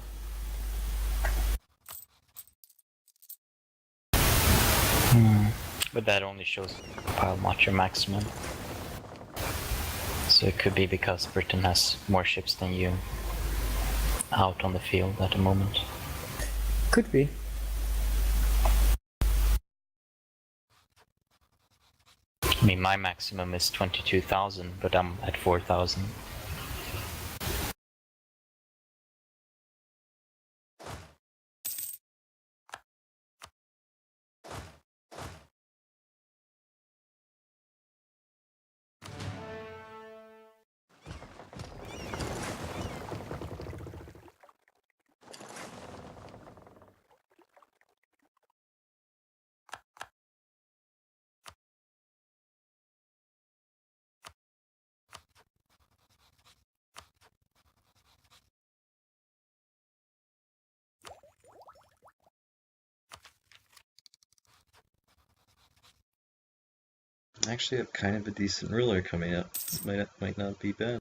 But that only shows how much your maximum. So it could be because Britain has more ships than you out on the field at the moment. Could be. I mean, my maximum is 22,000, but I'm at 4,000. I actually have kind of a decent ruler coming up. This might not be bad.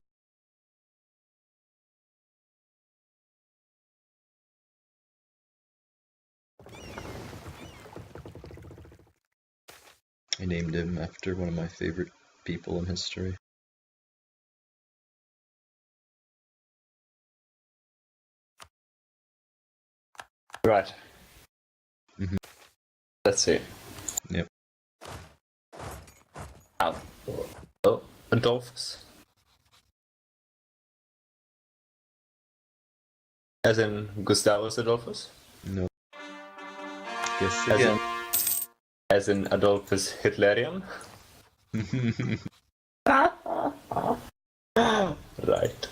I named him after one of my favorite people in history. Right. Mhm. Let's see. Yep. Oh, Adolphus. As in Gustavus Adolphus? No. Guess As again. As in Adolphus Hitlerian? Right.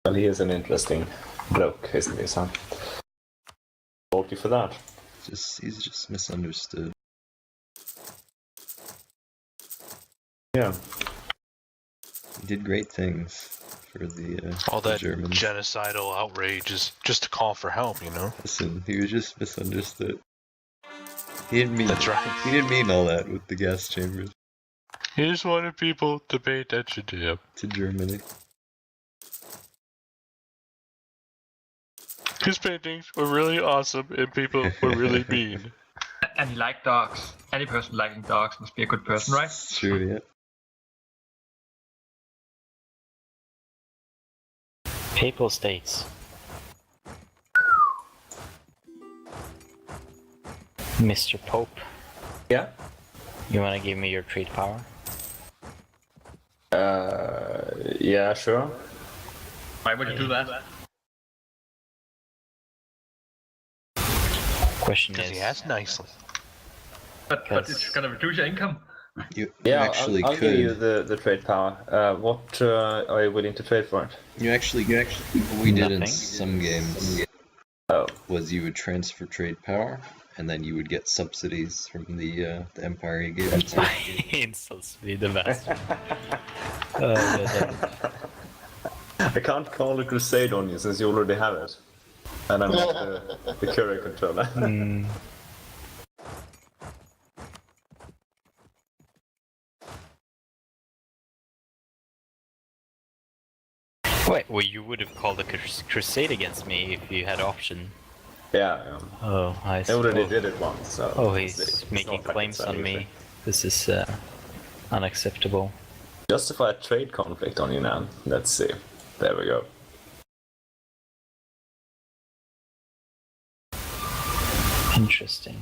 Well, he is an interesting bloke, isn't he, son? Fault you for that. He's just misunderstood. Yeah. He did great things for All the that Germans. genocidal outrage is just a call for help, you know? Listen, he was just misunderstood. He didn't mean That's right. He didn't mean all that with the gas chambers He just wanted people to pay attention to him. to Germany. His paintings were really awesome and people were really mean. And he liked dogs. Any person liking dogs must be a good person, right? It's true, yeah. Papal States. Mr. Pope, Yeah? you wanna give me your trade power? Yeah, sure. Why would you do that? Question Because is, he has nicely. But it's gonna reduce your income. You Yeah, actually I'll could. give you the trade power. What are you willing to trade for it? You actually. We did in Nothing. some games. Oh. Was you would transfer trade power, and then you would get subsidies from the empire you gave it to. insults me the bastard. I can't call a crusade on you since you already have it. And I'm not the courier controller. Wait, well, you would have called a crusade against me if you had option. Yeah, Oh, I see. I already did it once, so... Oh, it's he's not making like claims it's on anything. me. This is unacceptable. Justify a trade conflict on you now. Let's see. There we go. Interesting.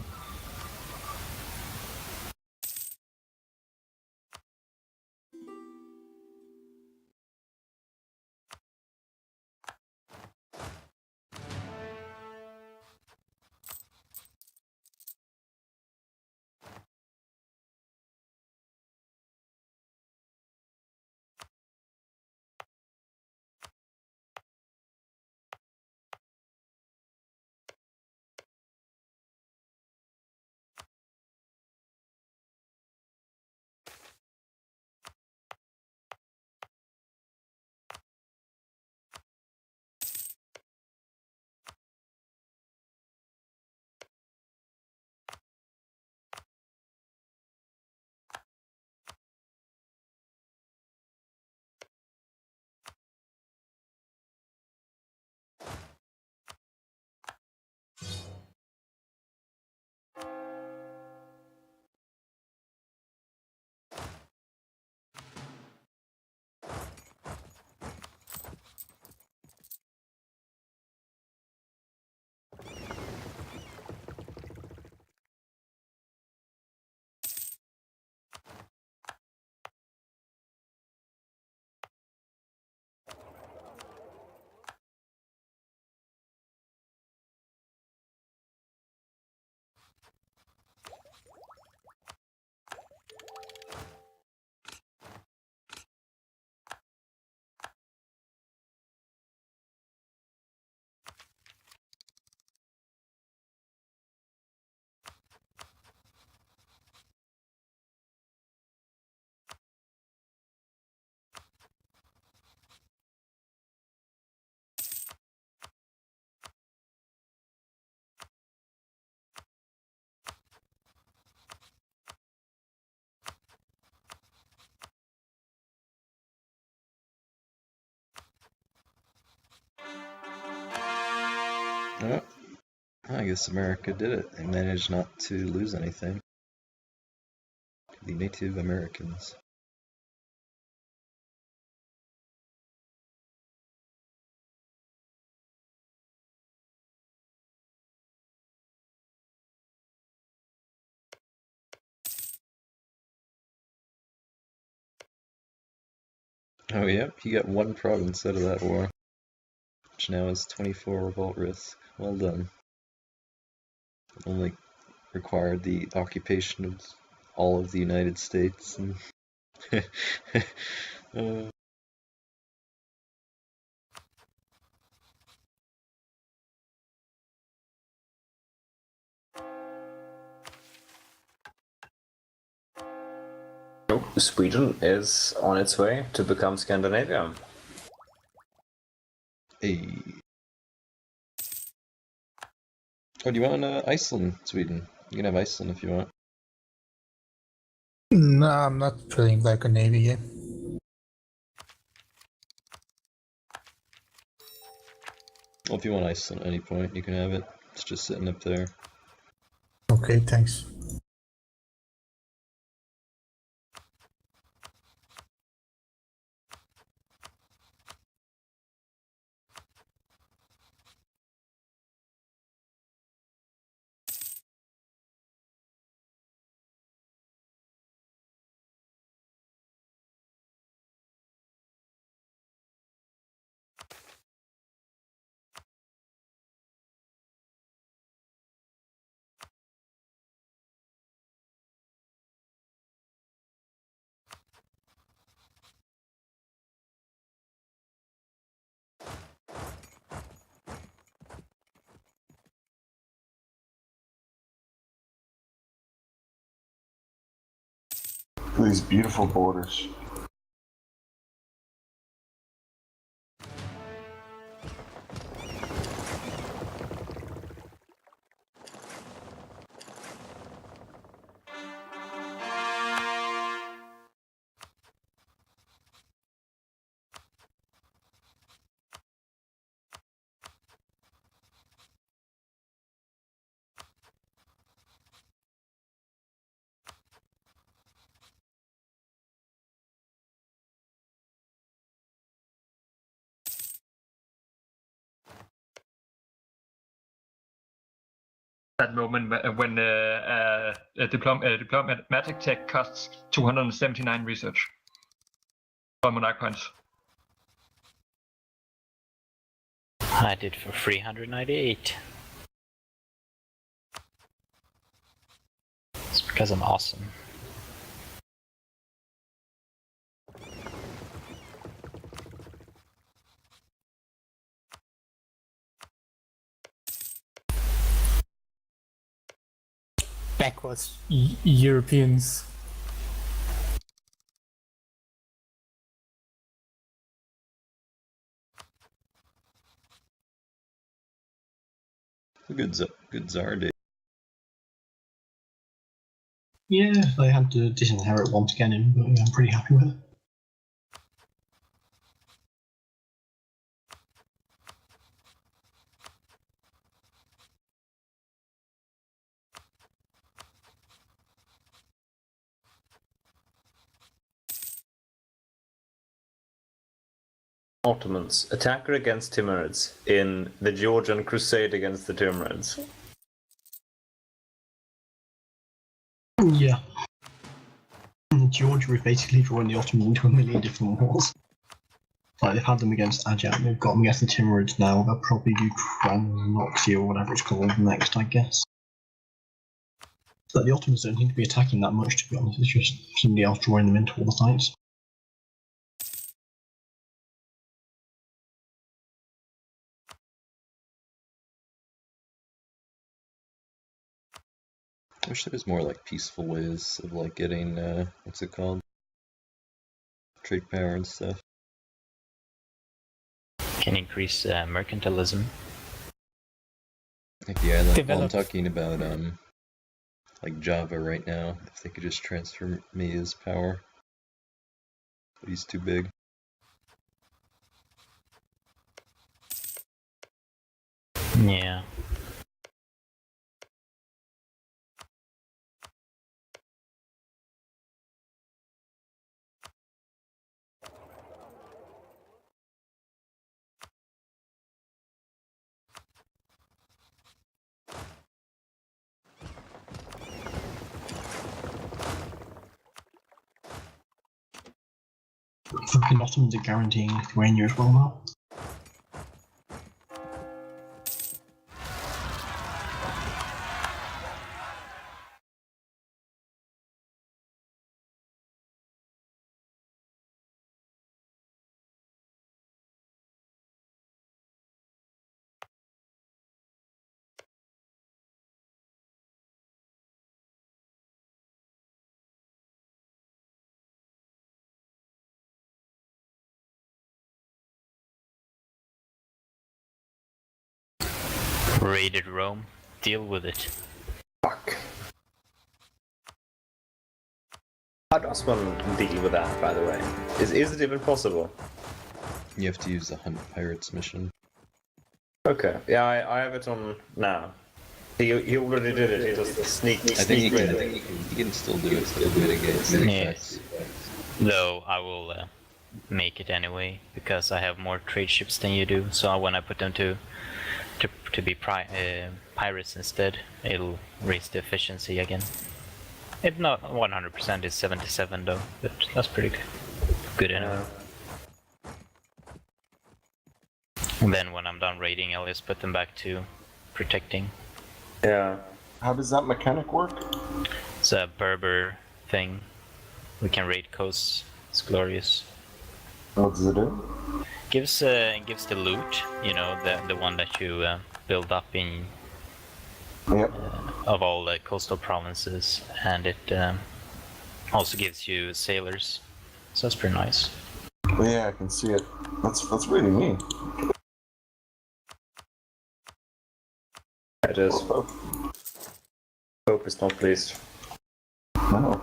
Oh, I guess America did it. They managed not to lose anything. The Native Americans. Oh yeah, he got one province out of that war, which now has 24 revolt risk. Well done. Only required the occupation of all of the United States. And Sweden is on its way to become Scandinavia. Hey. Oh, do you want Iceland, Sweden? You can have Iceland if you want. No, I'm not playing like a navy game. Well, if you want Iceland at any point, you can have it. It's just sitting up there. Okay, thanks. These beautiful borders. That moment when diplomatic tech costs 279 research on monarch points. I did for 398. It's because I'm awesome. Backwards Europeans. Good Tsar day. Yeah, they had to disinherit one to get him, but yeah, I'm pretty happy with it. Ottomans, attacker against Timurids in the Georgian crusade against the Timurids. Yeah. Georgia is basically drawing the Ottomans into a million different wars. Like, they've had them against Ajak, they've got them against the Timurids now, they'll probably do Transnoxia or whatever it's called next, I guess. But the Ottomans don't seem to be attacking that much, to be honest, it's just somebody else drawing them into all the fights. I wish there was more like peaceful ways of like getting what's it called? Trade power and stuff. Can increase mercantilism. Like the island. Well, I'm Develop. talking about like Java right now. If they could just transfer me his power, but he's too big. Yeah. Fucking Ottomans are guaranteeing Lithuania as well now. Raided Rome. Deal with it. Fuck. How does one deal with that, by the way? Is it even possible? You have to use the Hunt Pirates mission. Okay, yeah, I have it on now. He already did it, he just sneak I think you raided. can still do it to mitigate the effects. Though I will make it anyway because I have more trade ships than you do. So when I put them to be pirates instead, it'll raise the efficiency again. It not 100% is 77 though, but that's pretty good anyway. And then when I'm done raiding, I'll just put them back to protecting. Yeah. How does that mechanic work? It's a Berber thing. We can raid coasts. It's glorious. What does it do? Gives the loot, you know, the one that you build up in Yep. of all the coastal provinces, and it also gives you sailors. So that's pretty nice. Yeah, I can see it. That's really neat. It is. Pope is not pleased. No.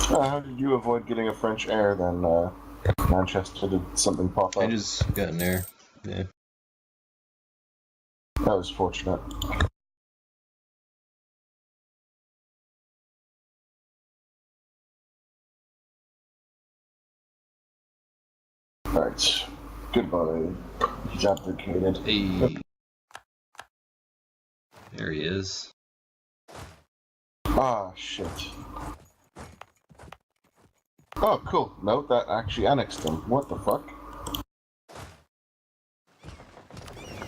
How did you avoid getting a French heir then, Manchester? Did something pop up? I just got an air. Yeah. That was fortunate. Alright. Goodbye. He's abdicated. Hey. There he is. Ah, shit. Oh, cool. No, that actually annexed him. What the fuck?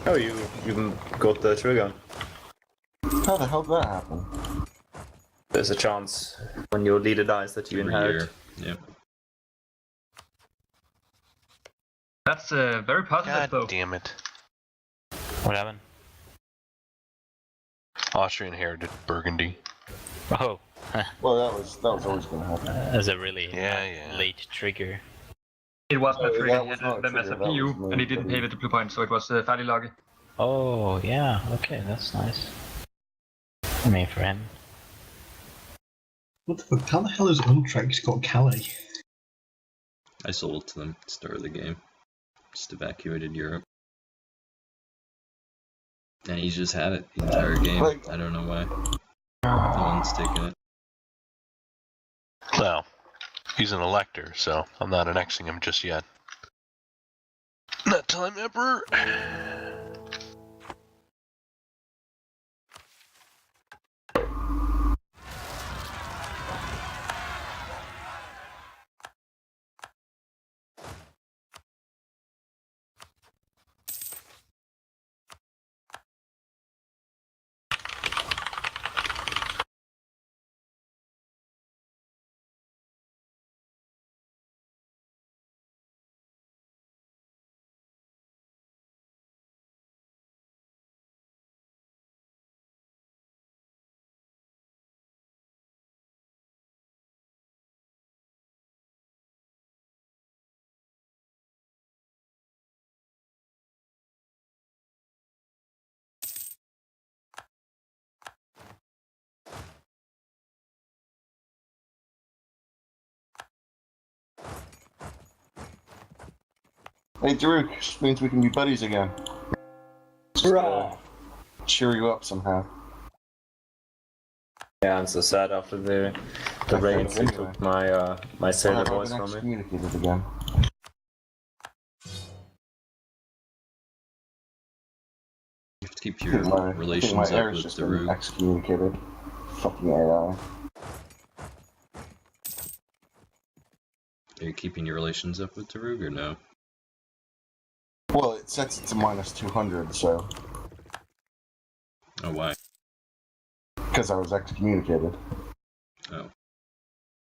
Oh, you got the trigger. How the hell did that happen? There's a chance when your leader dies that you Every inherit. year. Yep. That's very positive, God though. damn it. What happened? Austria inherited Burgundy. Oh, Well, that was always going to happen. that's a really Yeah. late trigger. It wasn't a That trigger. He was had not a them as a trigger, that PU, was me, and he didn't but pay the blue points, so it was fairly lucky. Oh, yeah, okay, that's nice. I mean, for him. What the fuck? How the hell has Untrex got Calais? I sold it to them at the start of the game. Just evacuated Europe. And he's just had it the entire game. I don't know why. No one's taking it. Well, he's an elector, so I'm not annexing him just yet. Not till I'm emperor. Hey, Daroog, this means we can be buddies again. Just, cheer you up somehow. Yeah, I'm so sad after the I raids think they anyway. took my sailor I've voice been from me. excommunicated again. You have to keep I your think my relations up heir's with just been Daroog. excommunicated. Fucking AI. Are you keeping your relations up with Daroog or no? Well, it sets it to minus 200, so. Oh, why? Because I was excommunicated. Oh.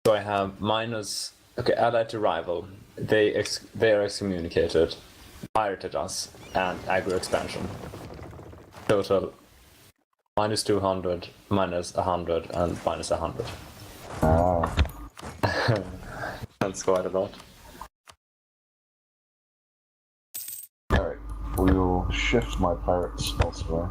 So I have minus. Okay, allied to rival. They are excommunicated, pirated us, and aggro expansion. Total minus 200, minus 100, and minus 100. Ah. That's quite a lot. Alright, we will shift my pirates elsewhere.